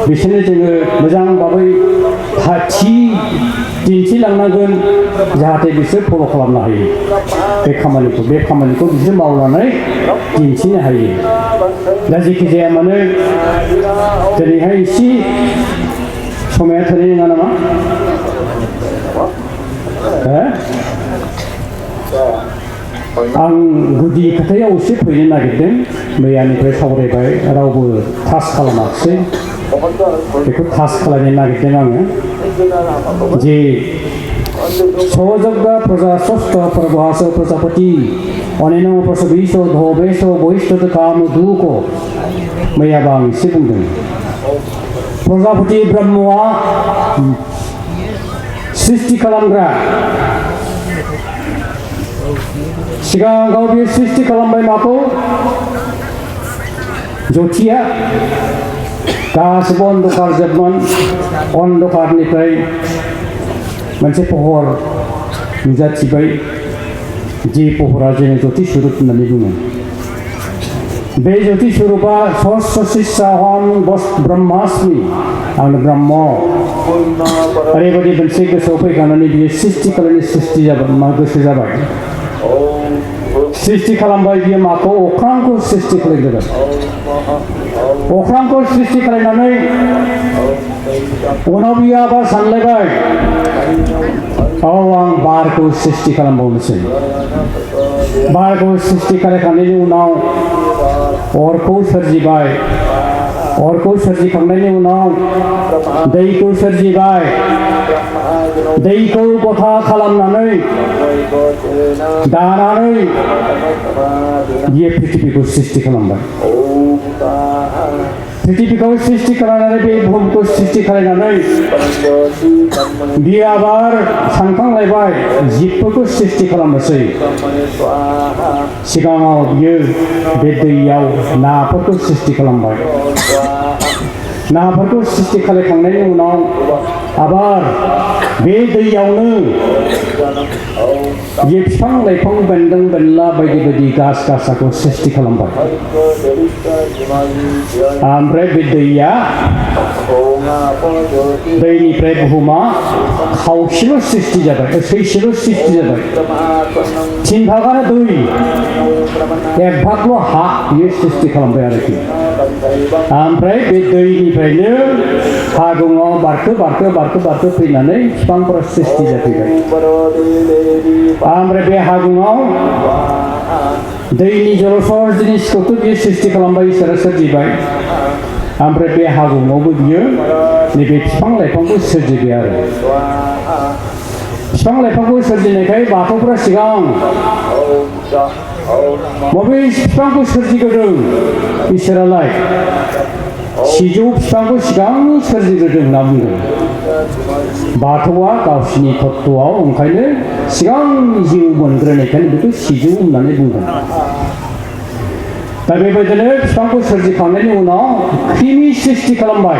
बिसोरनो जोङो मोजां भाबै दिन्थिलांनांगोन जाहाथे बिसोर फल' खालामनो हायो बे खामानिखौ बिसोर मावनानै दिन्थिनो हायो दा जेखि जाया मानो दिनैहाय एसे समाया थोनाय नङा नामा आं गुदि खोथायाव एसे फैनो नागिरदों मैयानिफ्राय सावरायबाय रावबो टाच खालामाखिसै बेखौ टाच खालामनो नागिरदों आङो जे सहजग्गा प्रजा स्वस्थ प्रभास प्रजापति अनेन प्रसवीस धोबेश बहिष्ठ काम दुख मैयाबा आं एसे बुंदों प्रजापति ब्रह्मआ सृष्टि खालामग्रा सिगाङाव बे सृष्टि खालामबाय माखौ ज्योतिया गासिबो अन्धकार जोबमोन अन्धकारनिफ्राय मोनसे पहर नुजाथिबाय जे पहरा जोङो ज्योति स्वरूप होननानै बुङो बे ज्योति स्वरूपा सस्यशिष्याहं ब्रह्मास्मि आं ब्रह्म ओरैबायदि मोनसे गोसोआव फैखांनानै बियो सृष्टि खालामनाय सृष्टि जाबाय मा गोसो जाबाय सृष्टि खालामबाय बियो माखौ अख्रांखौ सृष्टि खालामग्रोबाय अख्रांखौ सृष्टि खालामनानै उनाव बियो आबार सानलायबाय आं बारखौ सृष्टि खालामबावनोसै बारखौ सृष्टि खालामखांनायनि उनाव अरखौ सोरजिबाय अरखौ सोरजिखांनायनि उनाव दैखौ सोरजिबाय दैखौ गथा खालामनानै दानानै बियो पृथ्वीखौ सृष्टि खालामबाय पृथ्वीखौ सृष्टि खालामनानै बे बुहुमखौ सृष्टि खालामनानै बियो आबार सानखांलायबाय जिबफोरखौ सृष्टि खालामनोसै सिगाङाव बियो बे दैयाव नाफोरखौ सृष्टि खालामबाय नाफोरखौ सृष्टि खालामखांनायनि उनाव आबार बे दैयावनो बियो बिफां लाइफां बेन्दों बेनला बायदि बायदि गास गासाखौ सृष्टि खालामबाय ओमफ्राय बे दैया दैनिफ्राय बुहुमा खावसेल' सृष्टि जाबाय सैसेल' सृष्टि जाबाय 3 भागानो दै 1 भागल' हा बियो सृष्टि खालामबाय आरोखि ओमफ्राय बे दैनिफ्रायनो हागुङाव बारखो फैनानै बिफांफोरा सृष्टि जाफैबाय ओमफ्राय बे हागुङाव दैनि जलसर जिनिसखौथ' बियो सृष्टि खालामबाय इसोरा सोरजिबाय ओमफ्राय बे हागुङावबो बियो नैबे बिफां लाइफांखौ सोरजिबाय आरो बिफां लाइफांखौ सोरजिनायखाय बाथौफोरा सिगां बबे बिफांखौ सोरजिग्रोदों इसोरालाय सिजौ बिफांखौ सिगां सोरजिग्रोदों होनना बुंदों बाथौआ गावसिनि तत्त्वआव ओंखायनो सिगां जिउ मोनग्रोनायखायनो बेखौ सिजौ होननानै बुंदों दा बेबायदिनो बिफांखौ सोरजिखांनायनि उनाव क्रिमि सृष्टि खालामबाय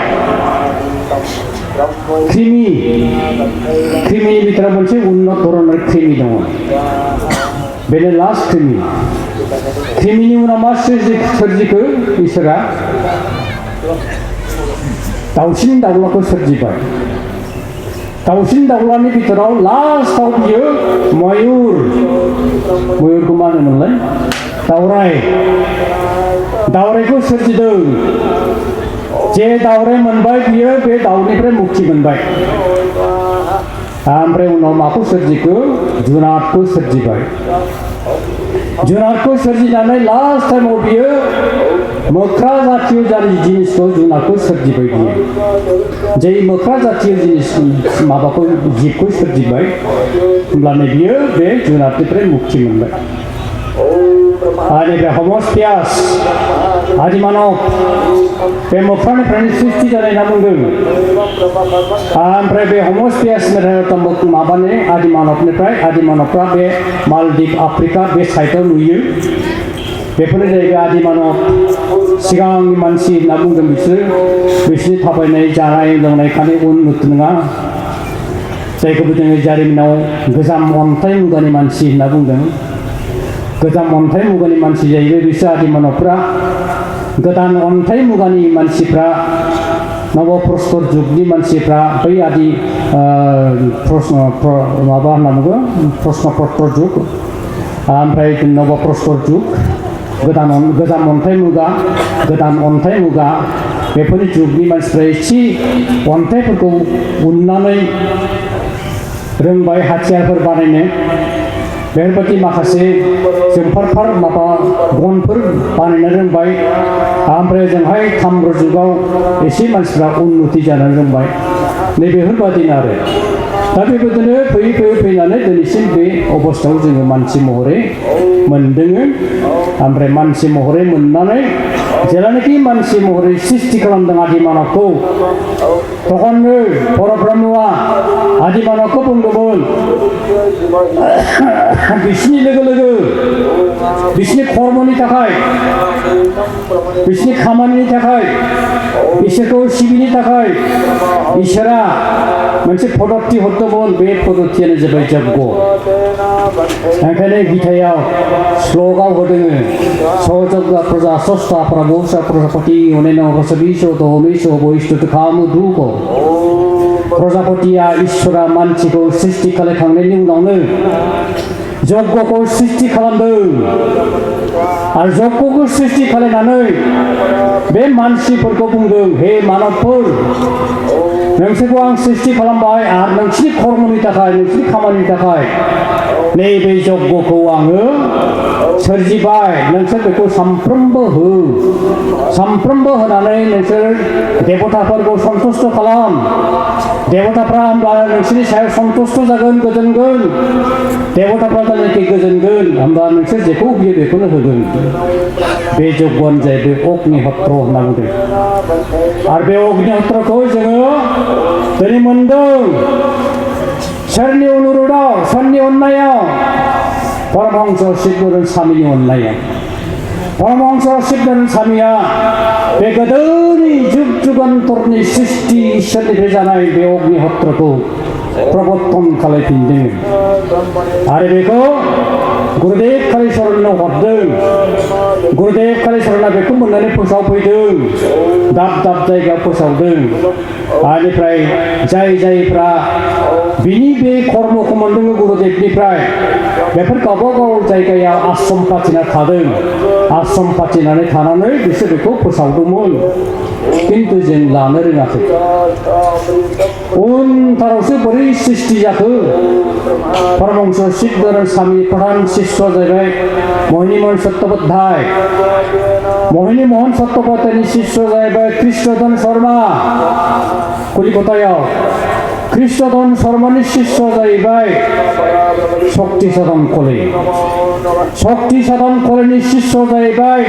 क्रिमिनि बिथोराव मोनसे उन्नत धरনের क्रिमि दङ बेनो लास्ट क्रिमिनि उनाव मा सोरजिखो इसोरा दाउसिन दाउलाखौ सोरजिबाय दाउसिन दाउलानि बिथोराव लास्टआव बियो मयुरखौ मा होनोमोनलाय दावरायखौ सोरजिदों जे दावराय मोनबाय बियो बे दाउनिफ्राय मुक्ति मोनबाय ओमफ्राय उनाव माखौ सोरजिखो जुनादखौ सोरजिबाय जुनादखौ सोरजिनानै लास्ट टाइमाव बियो मोख्रा जातीय जिनिसखौ जुनादखौ सोरजिबाय बियो जे मोख्रा जातीय जिनिस माबाखौ जिबखौ सोरजिबाय होमब्लानो बियो बे जुनादनिफ्राय मुक्ति मोनबाय आरो बे हमस्पियास आदिमानब बे मोख्रानिफ्रायनो सृष्टि जानाय होनना बुंदों ओमफ्राय बे हमस्पियास माबानि आदिमानबफ्रा बे मालदीप आफ्रिका बे साइडआव नुयो बेफोरनो जाहैबाय आदिमानब सिगांनि मानसि होनना बुंदों बिसोरनि थाबायनाय जानाय लोंनाय खालि उन्नत नङा जायखौबो जोङो जारिमिनाव गोजाम अन्थाइ मुगानि मानसि होनना बुंदों गोजाम अन्थाइ मुगानि मानसि जाहैबाय बिसोर आदिमानबफ्रा गोदान अन्थाइ मुगानि मानसिफ्रा नवप्रस्तर जुगनि मानसिफ्रा बै माबा होनना बुङो प्रश्नपत्र जुग ओमफ्राय नवप्रस्तर जुग गोजाम अन्थाइ मुगा बेफोरनि जुगनि मानसिफ्रा एसे अन्थाइफोरखौ उननानै रोंबाय हाथियारफोर बानायनो बेफोरबायदि माखासे जोंफारफार माबा गनफोर बानायनो रोंबाय ओमफ्राय ओजोंहाय ताम्र जुगाव एसे मानसिफ्रा उन्नति जानो रोंबाय नैबेफोरबादिनो आरो दा बेबायदिनो फैनानै दिनैसिम बे अबस्थायाव जोङो मानसि महरै मोनदों ओमफ्राय मानसि महरै मोननानै जेलानाखि मानसि महरै सृष्टि खालामदों आदिमानबखौ तखननो परब्रह्मआ आदिमानबखौ बुंदोंमोन बिसिनि लोगो बिसिनि कर्मनि थाखाय बिसोरनि खामानिनि थाखाय इसोरखौ सिबिनो थाखाय इसोरा मोनसे पद्धति हरदोंमोन बे पद्धतियानो जाबाय यज्ञ ओंखायनो गीतायाव श्लोकआव होदों सजज्ञ प्रजा सस्ता प्रभु प्रजापति अनेन वसवीसो दहमीसो बहिष्ठुत खामु दुख प्रजापतिया ईश्वरा मानसिखौ सृष्टि खालामखांनायनि उनावनो यज्ञखौ सृष्टि खालामदों आरो यज्ञखौ सृष्टि खालामनानै बे मानसिफोरखौ बुंदों हे मानबफोर नोंसोरखौ आं सृष्टि खालामबाय आरो नोंसोरनि कर्मनि थाखाय नोंसोरनि खामानिनि थाखाय नैबे यज्ञखौ आङो सोरजिबाय नोंसोर बेखौ सानफ्रोमबो हो सानफ्रोमबो होनानै नोंसोर देवताफोरखौ सन्तुष्ट खालाम देवताफ्रा होमब्ला नोंसोरनि सायाव सन्तुष्ट जागोन गोजोनगोन देवताफ्रा जायनाखि गोजोनगोन होमब्ला नोंसोर जेखौ बियो बेखौनो होगोन बे यज्ञआनो जाहैबाय अग्निहत्र होनना बुंदों आरो बे अग्निहत्रखौ जोङो दिनै मोनदों सोरनि अनुरोधाव सोरनि अननायाव परमहंस शिवगुरु स्वामीनि अननायाव परमहंस शिवगुरु स्वामीया बे गोदोनि जुग जुगान्तरनि सृष्टि इसोरनिफ्राय जानाय बे अग्निहत्रखौ प्रबर्तन खालामफिनदों आरो बेखौ गुरुदेव कालीचरणनो हरदों गुरुदेव कालीचरणआ बेखौ मोननानै फोसावफैदों दाब दाब जायगायाव फोसावदों आनिफ्राय जायफ्रा बिनि बे कर्मखौ मोनदों गुरुदेवनिफ्राय बेफोर गावबा गाव जायगायाव आश्रम फाथिना थादों आश्रम फाथिनानै थानानै बिसोर बेखौ फोसावदोंमोन किन्तु जों लानो रोङाखै उनथारावसो बोरै सृष्टि जाखो परमहंस शिवगुरु स्वामी प्रधान शिष्य जाहैबाय मोहिनी मोहन चट्टोपाध्याय मोहिनी मोहन चट्टोपाध्यायनि शिष्य जाहैबाय कृष्णधन शर्मा कलिकतायाव कृष्णधन शर्मानि शिष्य जाहैबाय शक्ति सदन कले शक्ति सदन कलेनि शिष्य जाहैबाय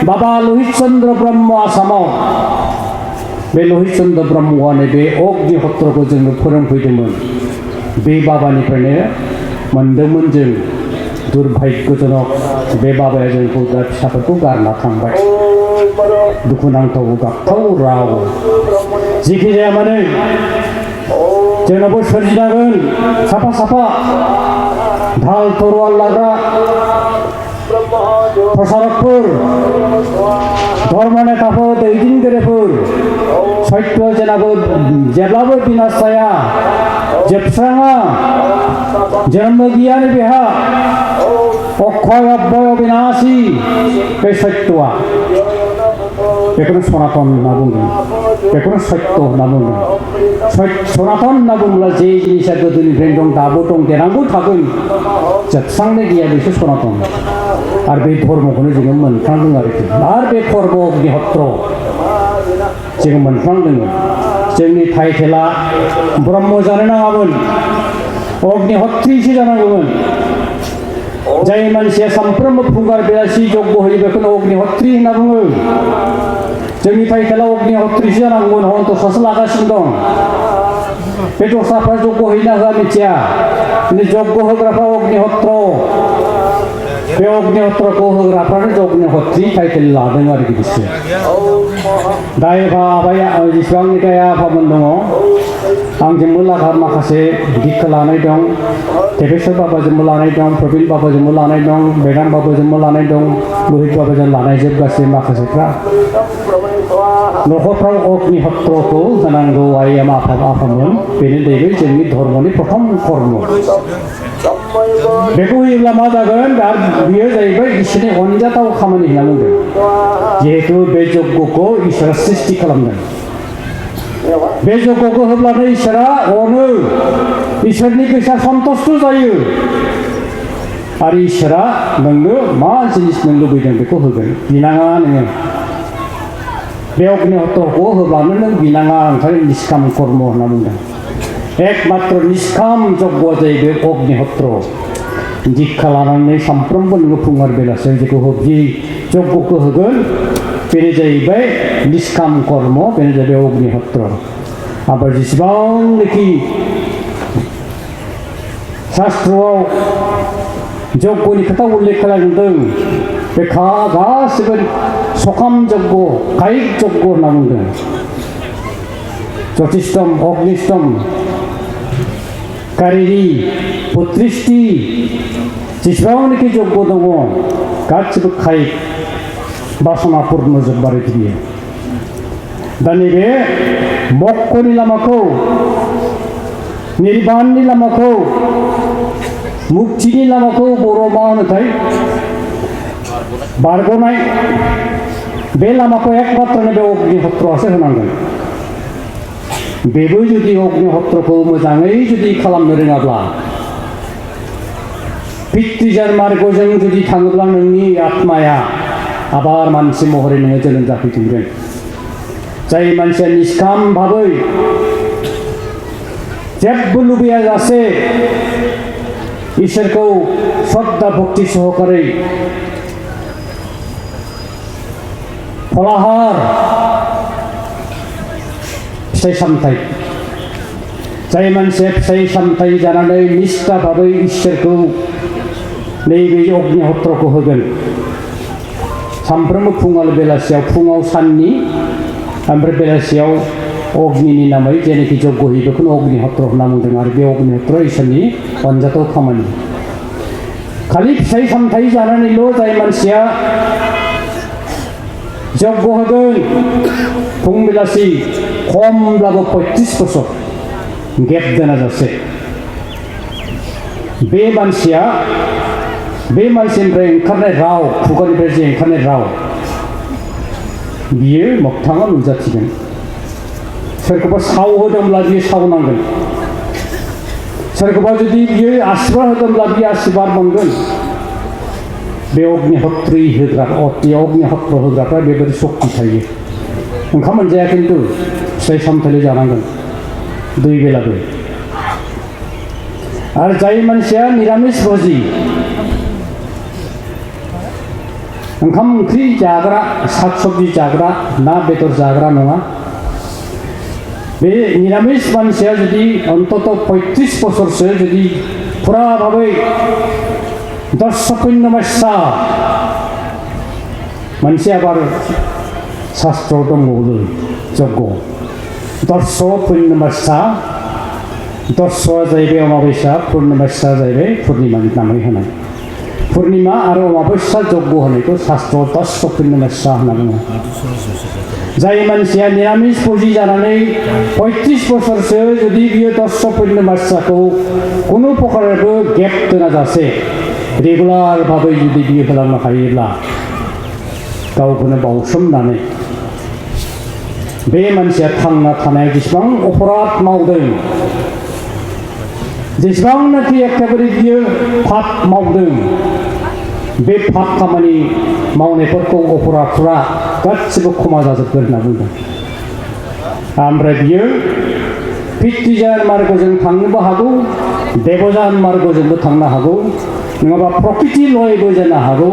बाबा लहित चन्द्र ब्रह्म आसामाव बे लहित चन्द्र ब्रह्मआनो बे अग्निहत्रखौ जोंनो फोरोंफैदोंमोन बे बाबानिफ्रायनो मोनदोंमोन जों दुर्भाग्यजनक बे बाबाया जोंखौ दा फिसाफोरखौ गारना थांबाय दुखुनांथाव गाबथाव राव जेखि जाया मानो जोंनाबो सोरजिनांगोन साफा साफा ढाल तरुवाल लाग्रा प्रसारकफोर धर्म नेताफोर दैदेनगिरिफोर सत्य जेब्लाबो बिनाश जाया जोबस्राङा जन्म गैयानो बेहा अक्षय अव्यय अविनाशी बे सत्यआ बेखौनो सनातन होनना बुंदों बेखौनो सत्य होनना बुंदों सनातन होनना बुङोब्ला जे जिनिसा गोदोनिफ्रायनो दं दाबो दं देनांबो थागोन जोबस्रांनो गैया बेसो सनातन आरो बे धर्मखौनो जोङो मोनफ्रांदों आरोखि आरो बे कर्म अग्निहत्र जोङो मोनफ्रांदों जोंनि टाइटेला ब्रह्म जानो नाङामोन अग्निहत्रीसो जानांगौमोन जाय मानसिया सानफ्रोमबो फुंगार बेलासि यज्ञ होयो बेखौनो अग्निहत्री होनना बुङो जोंनि टाइटेला अग्निहत्रीसो जानांगौमोन हन्तसासो लागासिनो दं बे दस्राफ्रा यज्ञ होयोना होआ मिथिया यज्ञ होग्राफ्रा अग्निहत्र बे अग्निहत्रखौ होग्राफ्रानो अग्निहत्री टाइटेल लादों आरोखि बिसोर दाय बाबाया जेसेबांनिखि आफामोन दङ आंजोंबो लागार माखासे दिक्षा लानाय दं देबेश्वर बाबाजोंबो लानाय दं प्रबिन बाबाजोंबो लानाय दं बेदान बाबाजोंबो लानाय दं लहित बाबाजों लानाय जोब गासै माखासेफ्रा न'खरफ्राव अग्निहत्रखौ होनांगौ आइ आफामोन बेनो जाहैबाय जोंनि धर्मनि प्रथम कर्म बेखौ होयोब्ला मा जागोन बियो जाहैबाय इसोरनि अनजाथाव खामानि होनना बुंदों जिहेतु बे यज्ञखौ इसोरा सृष्टि खालामदों बे यज्ञखौ होब्लानो इसोरा अनो इसोरनि गोसोआ सन्तुष्ट जायो आरो इसोरा नोंनो मा जिनिस नों लुबैदों बेखौ होगोन बिनाङा नोङो बे अग्निहत्रखौ होब्लानो नों बिनाङा ओंखायनो निष्काम कर्म होनना बुंदों एकमात्र निष्काम यज्ञआ जाहैबाय अग्निहत्र दिक्षा लानानै सानफ्रोमबो नोङो फुंगार बेलासि जेखौ जि यज्ञखौ होगोन बेनो जाहैबाय निष्काम कर्म बेनो जाहैबाय अग्निहत्र आरो जेसेबांनाखि शास्त्रआव यज्ञनि खोथा उल्लेख खालामदों बे गासिबो सखाम जग्ग कायिक जग्ग होनना बुंदों ज्योतिषम अग्निष्टम कारिरि 32टी जेसेबांनाखि जग्ग दङ गासिबो कायिक बासना पूर्ण जोब्बाय बियो दा नैबे मक्कनि लामाखौ निर्बाणनि लामाखौ मुक्तिनि लामाखौ बर'आव मा होनोथाय बारग'नाय बे लामाखौ एकमात्रनो बे अग्निहोत्रआसो होनांगोन बेबो जुदि अग्निहोत्रखौ मोजाङै जुदि खालामनो रोङाब्ला पितृजार मार्गजों जुदि थाङोब्ला नोंनि आत्माया आबार मानसि महरै नोङो जोनोम जाफैफिनगोन जाय मानसिया निष्काम भाबै जेबो लुबैयाजासे इसोरखौ श्रद्धा भक्ति सहकारै फलाहार फिथाइ सामथाइ जाय मानसिया फिथाइ सामथाइ जानानै निष्ठा भाबै इसोरखौ नैबे अग्निहोत्रखौ होगोन सानफ्रोमबो फुङाव बेलासियाव फुङाव साननि ओमफ्राय बेलासियाव अग्निनि नामै जेनाखि जग्ग होयो बेखौनो अग्निहोत्र होनना बुंदों आरो बे अग्निहोत्र इसोरनि अनजाथाव खामानि खालि फिथाइ सामथाइ जानानैल' जाय मानसिया जग्ग होगोन फुं बेलासि खमब्लाबो 35 बोसोर गेप दोनाजासे बे मानसिनिफ्राय ओंखारनाय राव खुगानिफ्राय जे ओंखारनाय राव बियो मोगथाङाव नुजाथिगोन सोरखौबा सावहोदोंब्ला बियो सावनांगोन सोरखौबा जुदि बियो आशीर्बाद होदोंब्ला बियो आशीर्बाद मोनगोन बे अग्निहोत्र होग्राफ्रा बेबायदि शक्ति थायो ओंखाम मोनजाया खिन्थु फिथाइ सामथाइल' जानांगोन 2 बेलाबो आरो जाय मानसिया निरामिस भजि ओंखाम ओंख्रि जाग्रा साग सब्जि जाग्रा ना बेदर जाग्रा नङा बे निरामिस मानसिया जुदि अन्तत 35 बोसोरसो जुदि फुरा भाबै दर्शपुण्यमस्या मोनसे आबार शास्त्र दंबावो जग्ग दर्शपुण्यमस्या दर्शआ जाहैबाय अमाबस्या पुर्णिमास्या जाहैबाय पुर्णिमानि नामै होनाय पुर्णिमा आरो अमाबस्या जग्ग होनायखौ शास्त्रआव दर्शपुण्यमस्या होनना बुङो जाय मानसिया निरामिस भजि जानानै 35 बोसोरसो जुदि बियो दर्शपुण्यमस्याखौ कुनु प्रकारबो गेप दोनाजासे रेगुलार भाबै जुदि बियो होलांनो हायोब्ला गावखौनो बावसोमनानै बे मानसिया थांना थानायाव जेसेबां अपराध मावदों जेसेबांनाखि एखेबारे बियो पाप मावदों बे पाप खामानि मावनायफोरखौ अपराधफोरा गासिबो खमा जाजोबगोन होनना बुंदों ओमफ्राय बियो पितृजार मार्गजों थांनोबो हागौ देवजान मार्गजोंबो थांनो हागौ नङाबा प्रकृति लयबो जानो हागौ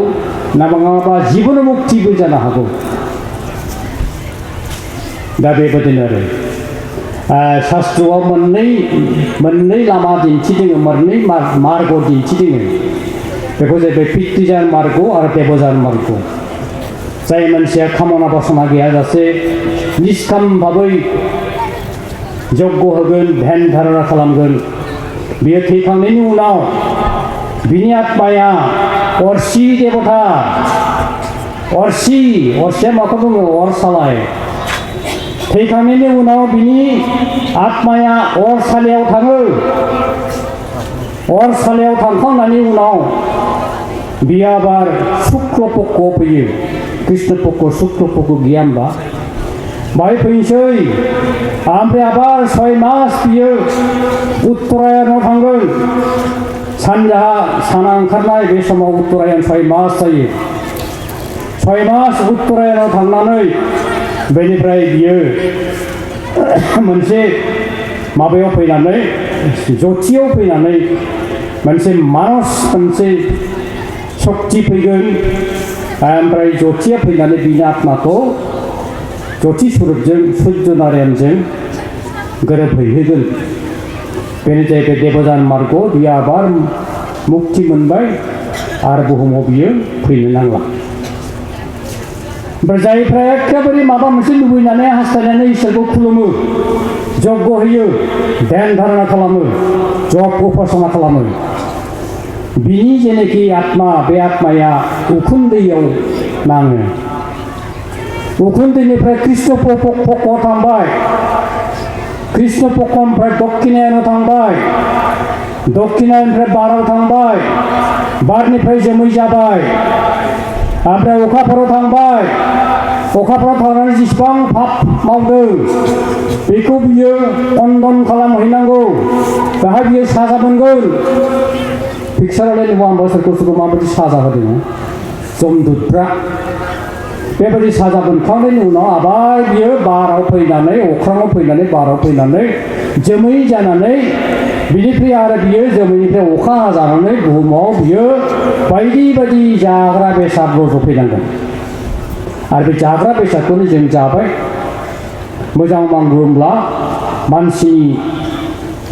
नङाबा जीवन मुक्तिबो जानो हागौ दा बेबायदिनो आरो शास्त्रआव मोननै लामा दिन्थिदों मोननै मार्ग दिन्थिदों बेखौ जाहैबाय पितृजार मार्ग आरो देवजार मार्ग जाय मानसिया कामना बासना गैयाजासे निष्काम भाबै जग्ग होगोन ध्यान धारणा खालामगोन बियो थैखांनायनि उनाव बिनि आत्माया अरसि देवता अरसिया माखौ बुङो अर सालाय थैखांनायनि उनाव बिनि आत्माया अरसालियाव थाङो अरसालियाव थांखांनायनि उनाव बियो आबार शुक्ल पक्षआव फैयो कृष्ण पक्ष शुक्ल पक्ष गैया होनबा बाहाय फैनोसै ओमफ्राय आबार 6 मास बियो उत्तरायणाव थांगोन सानजाहा साना ओंखारनाय बे समाव उत्तरायण 6 मास जायो 6 मास उत्तरायणाव थांनानै बेनिफ्राय बियो मोनसे माबायाव फैनानै ज्योतियाव फैनानै मोनसे मानस मोनसे शक्ति फैगोन ओमफ्राय ज्योतिया फैनानै बिनि आत्माखौ ज्योति स्वरूपजों सूर्य नारायणजों गोरोबहैहोगोन बेनो जाहैबाय देवजान मार्ग बियो आबार मुक्ति मोनबाय आरो बुहुमाव बियो फैनो नांला ओमफ्राय जायफ्रा एखेबारे माबा मोनसे लुबैनानै हास्थायनानै इसोरखौ खुलुमो जग्य होयो ध्यान धारणा खालामो जप उपासना खालामो बिनि जेनाखि आत्मा बे आत्माया उखुन्दैयाव नाङो उखुन्दैनिफ्राय कृष्ण पक्षआव थांबाय कृष्ण पक्षनिफ्राय दक्षिणायानाव थांबाय दक्षिणानिफ्राय बाराव थांबाय बारनिफ्राय जोमै जाबाय ओमफ्राय अखाफोराव थांबाय अखाफोराव थांनानै जेसेबां पाप मावदों बेखौ बियो खन्दन खालामहैनांगौ बेहाय बियो साजा मोनगोन पिक्सारालाय नुवा होमबा सोरखौ सोरखौ माबायदि साजा होदों जमदुतफ्रा बेबायदि साजा मोनखांनायनि उनाव आबार बियो बाराव फैनानै अख्राङाव फैनानै बाराव फैनानै जोमै जानानै बिनिफ्राय आरो बियो जोमैनिफ्राय अखा हाजानानै बुहुमाव बियो बायदि बायदि जाग्रा बेसाद रज'फैनांगोन आरो बे जाग्रा बेसादखौनो जों जाबाय मोजां मावोब्ला मानसिनि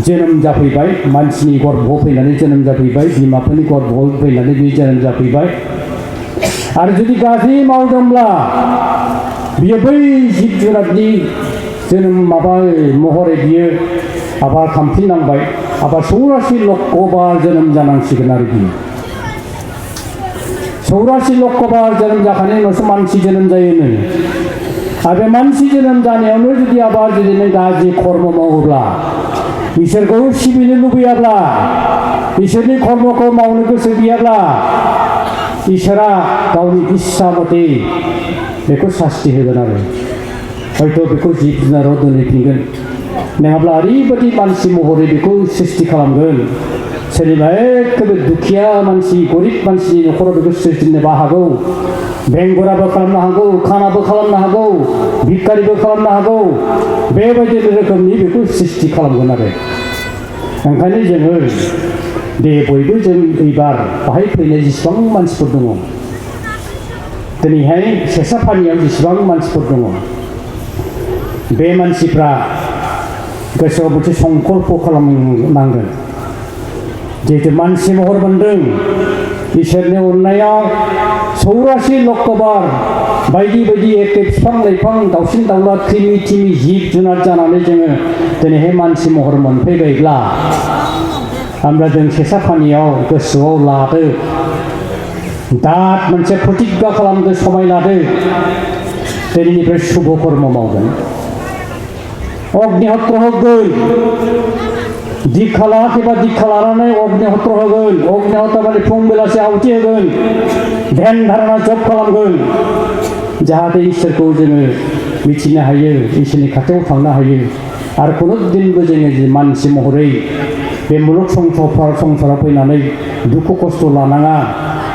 जोनोम जाफैबाय मानसिनि गर्भआव फैनानै जोनोम जाफैबाय बिमाफोरनि गर्भआव फैनानै बे जोनोम जाफैबाय आरो जुदि गाज्रि मावदोंब्ला बियो बै जिब जुनारनि जोनोम माबा महरै बियो आबार खामफिननांबाय आबार सौरासि लक्कबार जोनोम जानांसिगोन आरो बियो सौरासि लक्कबार जोनोम जाखांनायनि उनावसो मानसि जोनोम जायोनो आरो बे मानसि जोनोम जानायावनो जुदि आबार जुदि नों गाज्रि कर्म मावोब्ला इसोरखौ सिबिनो लुबैयाब्ला इसोरनि कर्मखौ मावनो गोसो गैयाब्ला इसोरा गावनि इस्सा मथे बेखौ सास्ति होगोन आरो हयथ' बेखौ जिब जुनाराव दोनहैफिनगोन नङाब्ला ओरैबायदि मानसि महरै बेखौ सृष्टि खालामगोन सोरनिबा एखेबारे दुखिया मानसि गरिब मानसिनि न'खराव बेखौ सृष्टिनोबो हागौ बेंगुराबो खालामनो हागौ खानाबो खालामनो हागौ भिखारिबो खालामनो हागौ बेबायदि रोखोमनि बेखौ सृष्टि खालामगोन आरो ओंखायनो जोङो दे बयबो जों एबार बाहाय फैनाय जेसेबां मानसिफोर दङ दिनैहाय सेसाफानियाव जेसेबां मानसिफोर दङ बे मानसिफ्रा गोसोआव मोनसे संकल्प खालामनांगोन जिहेतु मानसि महर मोनदों इसोरनि अननायाव सौरासि लक्कबार बायदि बायदि एखे बिफां लाइफां दाउसिन दाउला थिमि थिमि जिब जुनार जानानै जोङो दिनैहाय मानसि महर मोनफैबायब्ला होमब्ला जों सेसाफानियाव गोसोआव लादो दाद मोनसे प्रतिज्ञा खालामदो समाय लादो दिनैनिफ्राय शुभ कर्म मावगोन अग्निहत्र होगोन दीक्षा लायाखैबा दीक्षा लानानै अग्निहत्र होगोन अग्निहत्र माने फुं बेलासि आहुति होगोन ध्यान धारणा जप खालामगोन जाहाथे इसोरखौ जोङो मिथिनो हायो इसोरनि खाथियाव थांनो हायो आरो खुनु दिनबो जोङो मानसि महरै बे मुलुग संसाराव फैनानै दुखु खस्थ' लानाङा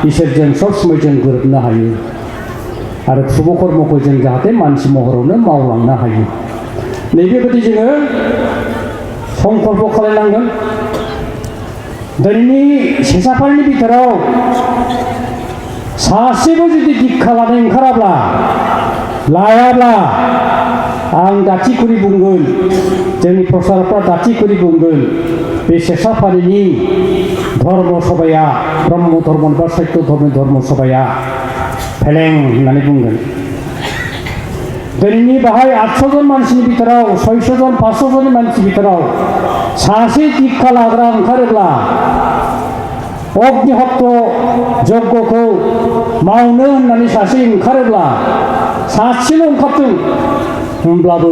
इसोरजों सब समय जों गोरोबनो हायो आरो शुभ कर्मखौ जों जाहाथे मानसि महरावनो मावलांनो हायो नैबेबायदि जोङो संकल्प खालामनांगोन दिनैनि सेसाफारिनि बिथोराव सासेबो जुदि दीक्षा लानो ओंखाराब्ला लायाब्ला आं दाथि करि बुंगोन जोंनि प्रसारकफ्रा दाथि करि बुंगोन बे सेसाफारिनि धर्म सभाया ब्रह्म धर्म बा सत्य धर्म सभाया फेलें होननानै बुंगोन दिनैनि बाहाय 800 जन मानसिनि बिथोराव 600 जन 500 जन मानसिनि बिथोराव सासे दीक्षा लाग्रा ओंखारोब्ला अग्निहत्र यज्ञखौ मावनो होननानै सासे ओंखारोब्ला सासेल' ओंखारथों होमब्लाबो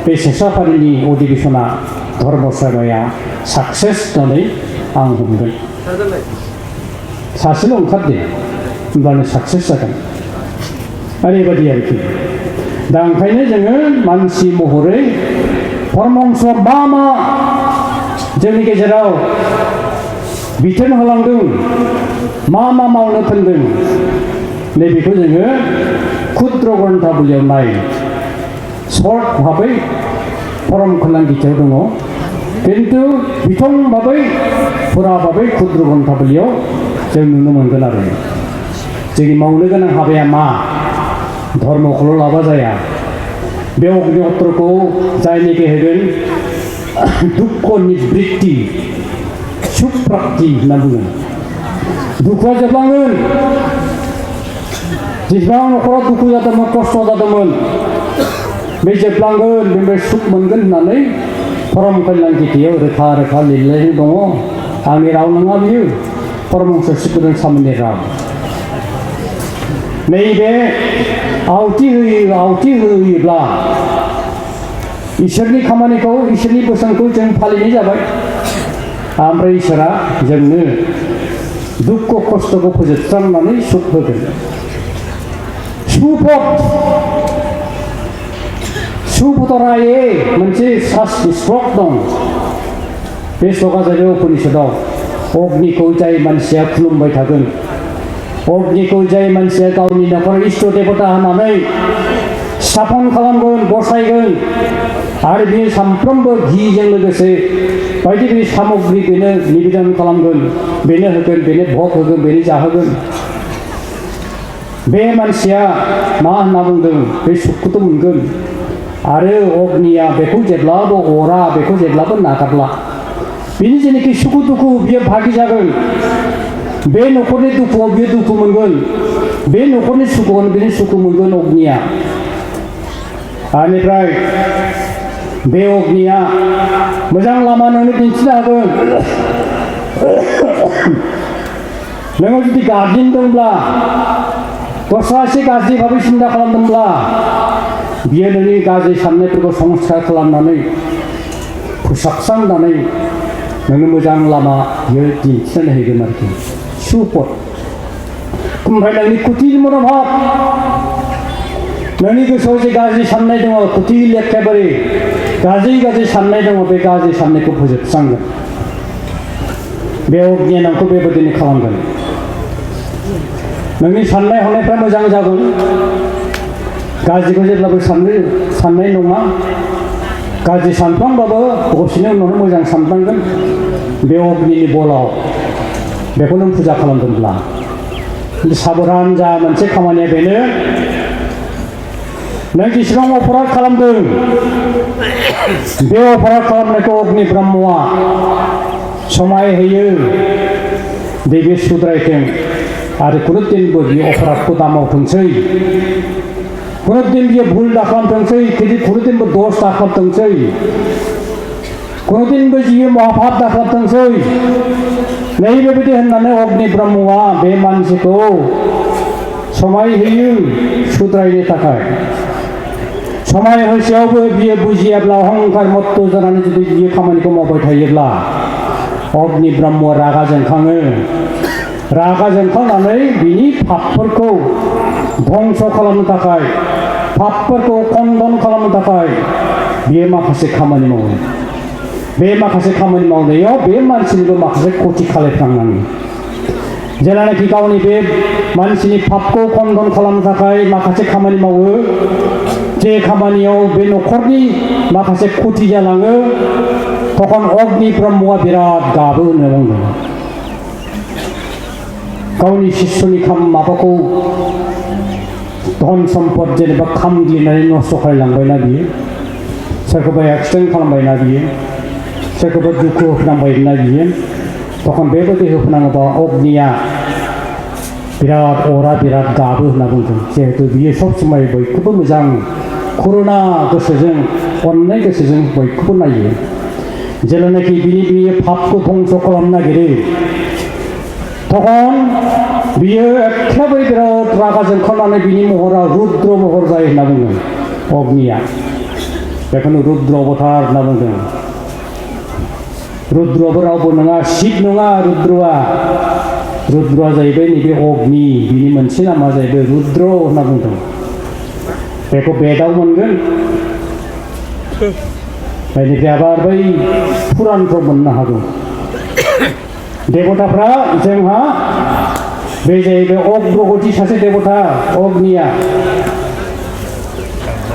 बे सेसाफारिनि अधिवेशना धर्म सभाया साक्सेस होननानै आं हमगोन सासेल' ओंखारदो होमब्लानो साक्सेस जागोन ओरैबायदि आरोखि दा ओंखायनो जोङो मानसि महरै परमहंस मा मा जोंनि गेजेराव बिथोन होलांदों मा मा मावनो थिनदों नैबेखौ जोङो क्षुद्र ग्रन्थावलियाव नाय सर्ट भाबै परम कल्याण गीतायाव दङ किन्तु बिथं भाबै फुरा भाबै क्षुद्र ग्रन्थावलियाव जों नुनो मोनगोन आरो जोंनि मावनो गोनां हाबाया मा धर्मखौल' लाबा जाया बे अग्निहत्रखौ जायनिखि होगोन दुख निवृत्ति सुख प्राप्ति होनना बुङो दुखुआ जोबलांगोन जेसेबां न'खराव दुखु जादोंमोन खस्थ' जादोंमोन बे जोबलांगोन बेनिफ्राय सुख मोनगोन होननानै परम कल्याण गितियाव रोखा रोखा लिरनाय दङ। आंनि राव नङा बियो, परमहंस सिद्धारथ स्वामीनि राव। नैबे आवथि होयोब्ला इसोरनि खामानिखौ इसोरनि बोसोनखौ जों फालिनाय जाबाय। ओमफ्राय इसोरा जोंनो दुख खस्थ'खौ फोजोबस्रांनानै सुख होगोन। सुपतराये मोनसे श्लक दं। बे श्लका जाहैबाय उपनिषदाव। अग्निखौ जाय मानसिया खुलुमबाय थागोन, अग्निखौ जाय मानसिया गावनि न'खराव इष्ट देवता होननानै स्थापन खालामगोन, बसायगोन आरो बियो सानफ्रोमबो घिजों लोगोसे बायदि बायदि सामग्रि बेनो निवेदन खालामगोन, बेनो होगोन, बेनो भग होगोन, बेनो जाहोगोन। बे मानसिया मा होनना बुंदों, बे सुखखौथ' मोनगोन। आरो अग्निया बेखौ जेब्लाबो अरा, बेखौ जेब्लाबो नागारला। बिनि जेनाखि सुखु दुखु बियो भागि जागोन। बे न'खरनि दुखुआव बियो दुखु मोनगोन, बे न'खरनि सुखुआव बिनि सुखु मोनगोन अग्निया। बेनिफ्राय बे अग्निया मोजां लामा नोंनो दिन्थिनो हागोन। नोङो जुदि गाज्रिदोंब्ला, दस्रा एसे गाज्रि भाबै सिन्था खालामदोंब्ला, बियो नोंनि गाज्रि साननायफोरखौ संस्कार खालामनानै फोसाबस्रांनानै नोंनो मोजां लामा बियो दिन्थिनानै होगोन आरोखि। सुपद। ओमफ्राय नोंनि कुटिल मनोभाब, नोंनि गोसोआव जे गाज्रि साननाय दङ, कुटिल एखेबारे गाज्रि साननाय दङ, बे गाज्रि साननायखौ फोजोबस्रांगोन। बे अग्निया नोंखौ बेबायदिनो खालामगोन। नोंनि साननाय हनायफ्रा मोजां जागोन। गाज्रिखौ जेब्लाबो साननाय नङा। गाज्रि सानफ्लांबाबो दसेनि उनावनो मोजां सानफ्लांगोन। बे अग्निनि बलाव बेखौ नों फुजा खालामदोंब्ला साबधान जा। मोनसे खामानिया बेनो, नों जेसेबां अपराध खालामदों, बे अपराध खालामनायखौ अग्नि ब्रह्मआ समाय होयो दे बे सुद्रायथों आरो खुनुदिनबो बियो अपराधखौ दामावथोंसै, खुनुदिन बियो भुल दाखालामथोंसै, खुनुदिनबो दस दाखालामथोंसै, खुनुदिनबो बियो महाभाब दाखालामथोंसै। नैबेबायदि होननानै अग्नि ब्रह्मआ बे मानसिखौ समाय होयो सुद्रायनो थाखाय। समाय होसेयावबो बियो बुजियाब्ला, अहंकार मत्त जानानै जुदि बियो खामानिखौ मावबाय थायोब्ला अग्नि ब्रह्मआ रागा जोंखाङो। रागा जोंखांनानै बिनि पापफोरखौ धंस खालामनो थाखाय, पापफोरखौ खंडन खालामनो थाखाय बियो माखासे खामानि मावो। बे माखासे खामानि मावनायाव बे मानसिनिबो माखासे खथि खालामफ्लांनाङो। जेब्लानाखि गावनि बे मानसिनि पापखौ खंडन खालामनो थाखाय माखासे खामानि मावो, जे खामानियाव बे न'खरनि माखासे खथि जालाङो, तखन अग्नि ब्रह्मआ बिराद गाबो होनना बुंदों। गावनि शिष्यनि माबाखौ धन सम्पद जेनेबा खामग्लिनानै नस्थ' खालामलांबायना बियो, सोरखौबा एक्सिडेन्ट खालामबायना बियो, सोरखौबा दुखु होनांबायना बियो, तखन बेबायदि होनाङोबा अग्निया बिराद अरा बिराद गाबो होनना बुंदों। जिहेतु बियो सब समाय बयखौबो मोजां करुणा गोसोजों, अननाय गोसोजों बयखौबो नायो। जेब्लानाखि बियो पापखौ धंस खालामनो नागिरो, तखन बियो एखेबारे बिराद रागा जोंखांनानै बिनि महरा रुद्र महर जायो होनना बुंदों अग्निया। बेखौनो रुद्र अबतार होनना बुंदों। रुद्रआबो रावबो नङा, शिब नङा रुद्रआ। रुद्रआ जाहैबाय नैबे अग्नि, बिनि मोनसे नामा जाहैबाय रुद्र होनना बुंदों। बेखौ बेदाव मोनगोन। बेनिफ्राय आबार बै पुरानफ्राव मोननो हागौ। देवताफ्रा जोंहा बे जाहैबाय अग्रगति सासे देवता अग्निया।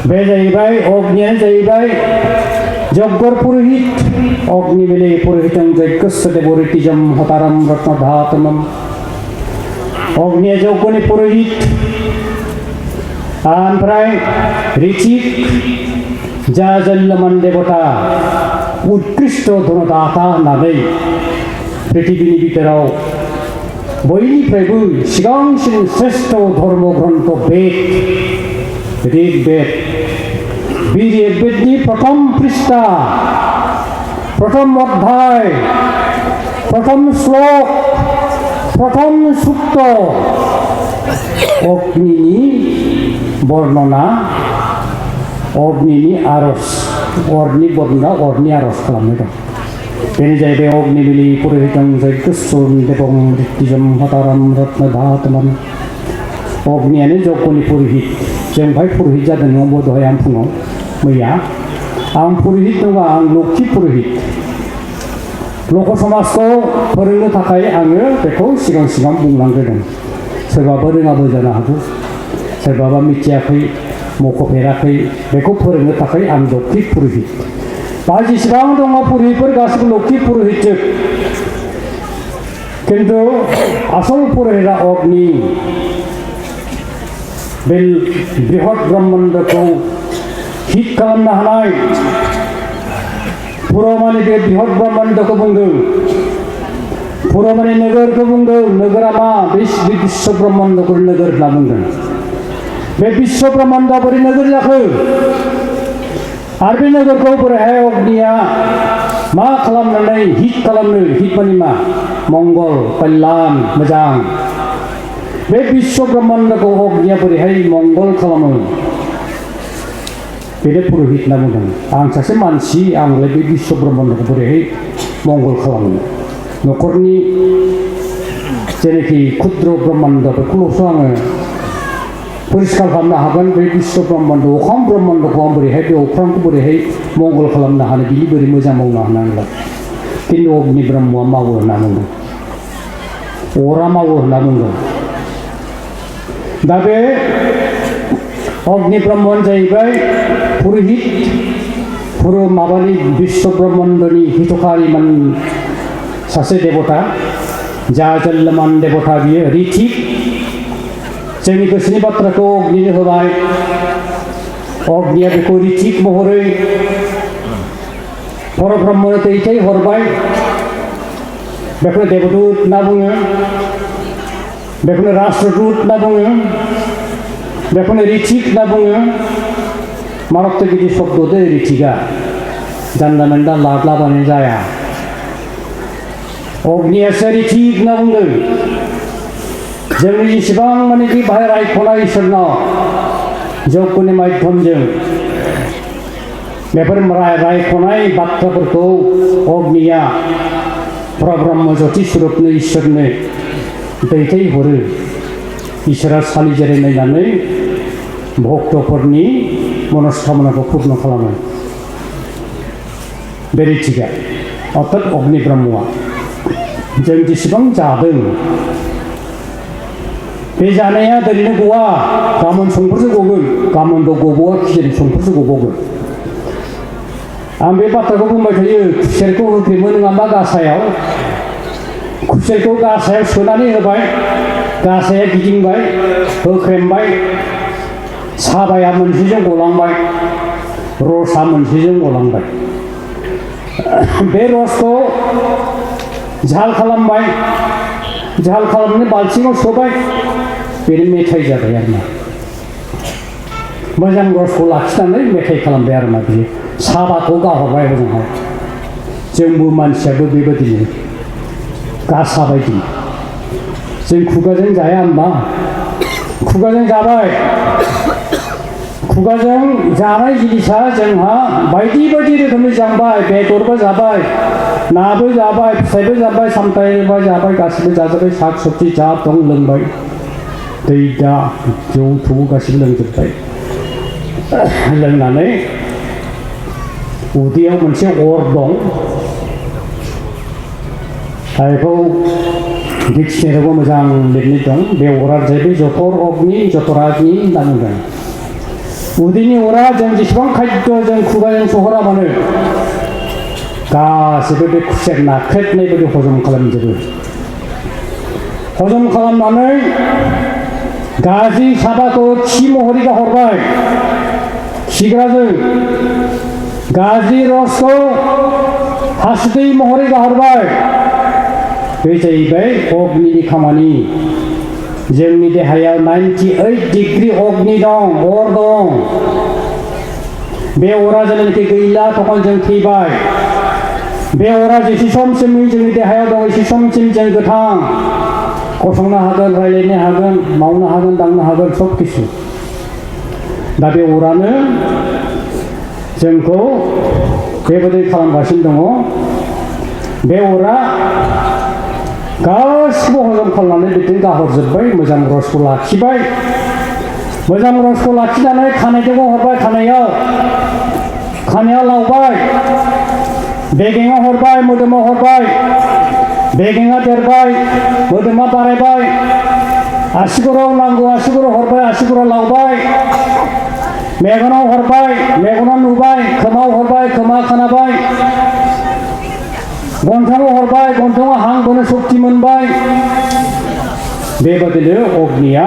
बे जाहैबाय अग्नियानो जाहैबाय यज्ञर पुरोहित। अग्निमिले पुरोहितं यज्ञस्य देवऋतिजं हतारं रत्नधातमम्। अग्निया यज्ञनि पुरोहित। ओमफ्राय ऋचिक जाजल्यमान देवता, उत्कृष्ट धनदाता होननानै पृथिबीनि बिथोराव बयनिफ्रायबो सिगांसिन श्रेष्ठ धर्म ग्रन्थ बेद ऋग्वेद बे ऋग्वेदनि प्रथम पृष्ठा प्रथम अध्याय प्रथम श्लोक प्रथम सूक्त अग्निनि वर्णना अग्निनि आरज अरनि वर्णना अरनि आरज खालामनाय दं बेनो जाहैबाय अग्निबिलि पुरोहितं जैगस्वं देवं ऋतिजं हतारं रत्नधातमं अग्नियानो जगनि पुरोहित जों भाई पुरोहित जादों नङा दहाय आं फुङाव मैया आं पुरोहित नङा आं लक्षी पुरोहित लक समाजखौ फोरोंनो थाखाय आङो बेखौ सिगां सिगां बुंलांग्रोदों सोरबाबा रोङाबो जानो हागौ सोरबाबा मिथियाखै मख'फेराखै बेखौ फोरोंनो थाखाय आं लक्षी पुरोहित बा जेसेबां दङ पुरोहितफोर गासिबो लक्षी पुरोहितजोब खिन्थु आसल पुरोहिता अग्नि बे बृहत ब्रह्माण्डखौ हिट खालामनो हानाय पुरमानि बे बृहत ब्रह्माण्डखौ बुंदों पुरमानि नोगोरखौ बुंदों नोगोरा मा बे विश्व ब्रह्माण्डखौ नोगोर होनना बुंदों बे विश्व ब्रह्माण्डआ बोरै नोगोर जाखो आरो बे नोगोरखौ बोरैहाय अग्निया मा खालामनानै हिट खालामनो हिट माने मा मंगल कल्याण मोजां बे विश्व ब्रह्माण्डखौ अग्निया बोरैहाय मंगल खालामो बेनो पुरोहित होनना बुंदों आं सासे मानसि आंलाय बे विश्व ब्रह्माण्डखौ बोरैहाय मंगल खालामो न'खरनि जेनाखि क्षुद्र ब्रह्माण्ड बेखौल'सो आङो परिष्कार खालामनो हागोन बे विश्व ब्रह्माण्ड अख्रां ब्रह्माण्डखौ आं बोरैहाय बे अख्रांखौ बोरैहाय मंगल खालामनो हानो बिनि बोरै मोजां मावनो हानांगौ खिन्थु अग्नि ब्रह्मआ मावो होनना बुंदों अरा मावो होनना बुंदों दा बे अग्नि ब्रह्मआनो जाहैबाय पुरोहित माबानि विश्व ब्रह्माण्डनि हितकारिमान सासे देवता जाजल्यमान देवता बियो ऋथिक जोंनि गोसोनि बाथ्राखौ अग्निनो होबाय अग्निया बेखौ ऋथिक महरै परब्रह्मनो दैथाय हरबाय बेखौनो देबदूत होनना बुङो बेखौनो राष्ट्रदूत होनना बुङो बेखौनो ऋथिक होनना बुङो मारात्त गिदिर शब्द दे ऋथिकआ जानला मोनला लादलाबानो जाया अग्नियासो ऋथिक होनना बुंदों जोंनि जेसेबां मानेखि बाहाय रायख'नाय इसोरनाव जगनि माध्यमजों बेफोर रायख'नाय बाथ्राफोरखौ अग्निया परब्रह्म ज्योति स्वरूपनो इसोरनो दैथायहरो इसोरा सालिजेरै नायनानै भक्तफोरनि मनस्कामनाखौ पूर्ण खालामो बे ऋथिकआ अर्थात अग्नि ब्रह्मआ जों जेसेबां जादों बे जानाया ओरैनो गवा गाबोन संफोरसो गगोन गाबोनबो गबावा खिजानि संफोरसो गबावगोन आं बे बाथ्राखौ बुंबाय थायो खुसेरखौ होख्रेमो नङा मा गासायाव खुसेरखौ गासायाव सोनानै होबाय गासाया गिदिंबाय होख्रेमबाय साबाया मोनसेजों गलांबाय रसा मोनसेजों गलांबाय बे रसखौ झाल खालामबाय झाल खालामनानै बाल्थिङाव सोबाय बेनो मेथाइ जाबाय आरोना मोजां रसखौ लाखिनानै मेथाइ खालामबाय आरोना बियो साबाखौ गाहरबाय हजोंहाय जोंबो मानसियाबो बेबायदिनो गासा बायदि जों खुगाजों जाया होमबा खुगाजों जाबाय खुगाजों जानाय जिनिसा जोंहा बायदि बायदि रोखोमनि जाबाय बेदरबो जाबाय नाबो जाबाय फिथाइबो जाबाय सामथाइबो जाबाय गासिबो जाजोब्बाय साग सब्जि जा दं लोंबाय दै दा जौ थौ गासिबो लोंजोब्बाय लोंनानै उदैयाव मोनसे अर दं बेखौ डिक्सनारियावबो मोजां लिरनाय दं बे अरा जाहैबाय जतर अग्नि जतराग्नि होनना बुंदों उदैनि अरा जों जेसेबां खाद्य जों खुगाजों सहरा मानो गासैबो बे खुसेर नाख्रेबनाय बायदि हजम खालामजोबो हजम खालामनानै गाज्रि साबाखौ खि महरै गाहरबाय खिग्राजों गाज्रि रसखौ हासुदै महरै गाहरबाय बे जाहैबाय अग्निनि खामानि जोंनि देहायाव 98 डिग्री अग्नि दं अर दं बे अरा जेब्लानाखि गैला तखन जों थैबाय बे अरा जेसे समसिम जोंनि देहायाव दं एसे समसिम जों गोथां गसंनो हागोन रायज्लायनो हागोन मावनो हागोन दांनो हागोन सब किसु दा बे अरानो जोंखौ बेबायदि खालामगासिनो दङ बे अरा गासिबो हजम खालामनानै बिदिनो गाहरजोब्बाय मोजां रसखौ लाखिबाय मोजां रसखौ लाखिनानै खानायखौबो हरबाय खानायाव लावबाय बेगेङाव हरबाय मोदोमाव हरबाय बेगेङा देरबाय मोदोमा बारायबाय आसिगुराव नांगौ आसिगुराव हरबाय आसिगुराव लावबाय मेगनाव हरबाय मेगनाव नुबाय खोमाव हरबाय खोमा खोनाबाय गन्थंआव हरबाय गन्थंआव हां बोनो सक्ति मोनबाय बेबादिनो अग्निया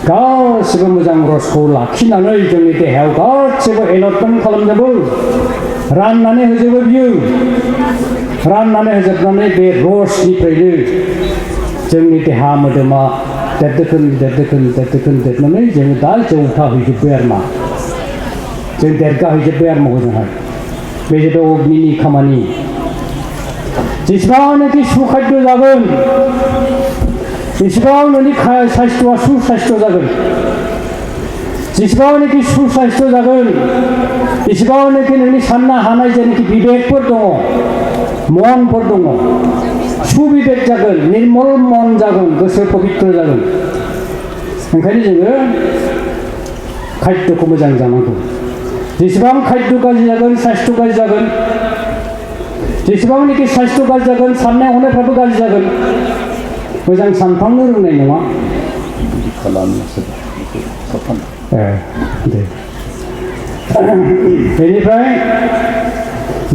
गासिबो मोजां रसखौ लाखिनानै जोंनि देहायाव गासिबो एलटमेन्ट खालामजोबो राननानै होजोबो बियो राननानै होजोबनानै बे रसनिफ्रायनो जोंनि देहा मोदोमा देरनानै जोङो दा जौथा हैजोब्बाय आरो मा जों देरगा हैजोब्बाय आरो हजोंहाय बे जाबाय अग्निनि खामानि जेसेबांनाखि सुखाद्य जागोन एसेबां नोंनि साइस्थ'आ सुसाइस्थ' जागोन जेसेबांनाखि सुसाइस्थ' जागोन एसेबांनाखि नोंनि साननो हानाय जेनाखि बिबेकफोर दङ मनफोर दङ सुबिबेक जागोन निर्मल मन जागोन गोसो पबित्र जागोन ओंखायनो जोङो खाद्यखौ मोजां जानांगौ जेसेबां खाद्य गाज्रि जागोन साइस्थ' गाज्रि जागोन जेसेबांनाखि साइस्थ' गाज्रि जागोन साननाय हनायफ्राबो गाज्रि जागोन मोजां सानफ्लांनो रोंनाय नङा दे बेनिफ्राय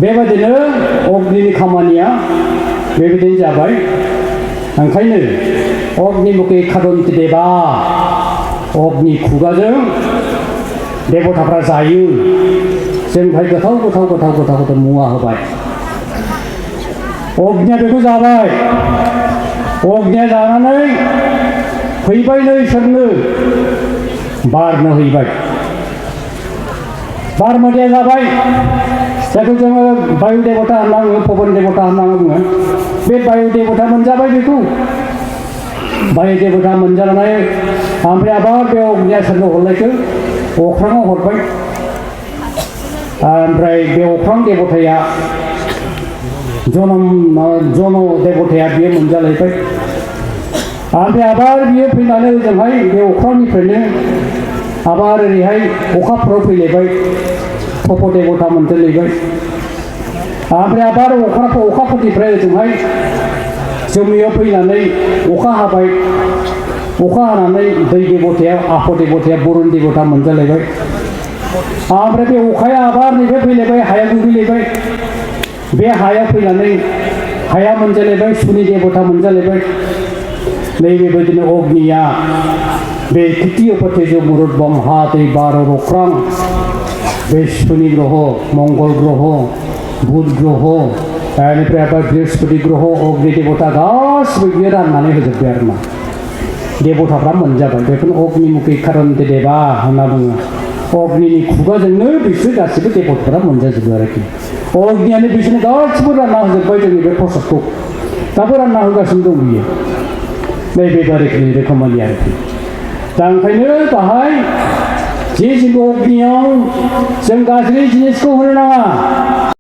बेबादिनो अग्निनि खामानिया बेबायदिनो जाबाय ओंखायनो अग्निमुखे खादन्ति देबा अग्नि खुगाजों देबताफ्रा जायो जोंनिफ्राय गोथाव मुवा होबाय अग्निया बेखौ जाबाय अग्निया जानानै फैबायनो इसोरनो बारनो हैबाय बार मोदाया जाबाय जायखौ जोङो बायु देबता होनना बुङो पवन देबता होनना बुङो बे बायु देबता मोनजाबाय बेखौ बायु देबता मोनजानानै ओमफ्राय आबार बे अग्निया सोरनो हरलायखो अख्राङाव हरबाय ओमफ्राय बे अख्रां देबताया जन देबताया बियो मोनजालायबाय ओमफ्राय आबार बियो फैनानै ओजोंहाय बे अख्रांनिफ्रायनो आबार ओरैहाय अखाफोराव फैलायबाय तप देबता मोनजालायबाय ओमफ्राय आबार अखाफोरनिफ्राय ओजोंहाय जोमैयाव फैनानै अखा हाबाय अखा हानानै दै देबताया आप देबताया बरुन देबता मोनजालायबाय ओमफ्राय बे अखाया आबारनिफ्राय फैलायबाय हाया गोग्लैलायबाय बे हाया फैनानै हाया मोनजालायबाय सुनि देबता मोनजालायबाय नैबेबायदिनो अग्निया बे तृतीय पतेज मुरुद ब्रह्मा दै बार अख्रां बे सुनि ग्रह मंगल ग्रह बुध ग्रह बेनिफ्राय आरो बृहस्पति ग्रह अग्नि देबता गासिबो बियो राननानै होजोब्बाय आरो मा देबताफ्रा मोनजाबाय बेखौनो अग्निमुखे खादन्ति देबा होनना बुङो अग्निनि खुगाजोंनो बिसोर गासिबो देबताफ्रा मोनजाजोबो आरोखि अग्नियानो बिसोरनो गासिबो रानना होजोब्बाय जोंनि बे प्रसादखौ दाबो रानना होगासिनो दं बियो नैबे खामानि आरोखि दा ओंखायनो बाहाय जे जों अग्नियाव जों गाज्रि जिनिसखौ होनो नाङा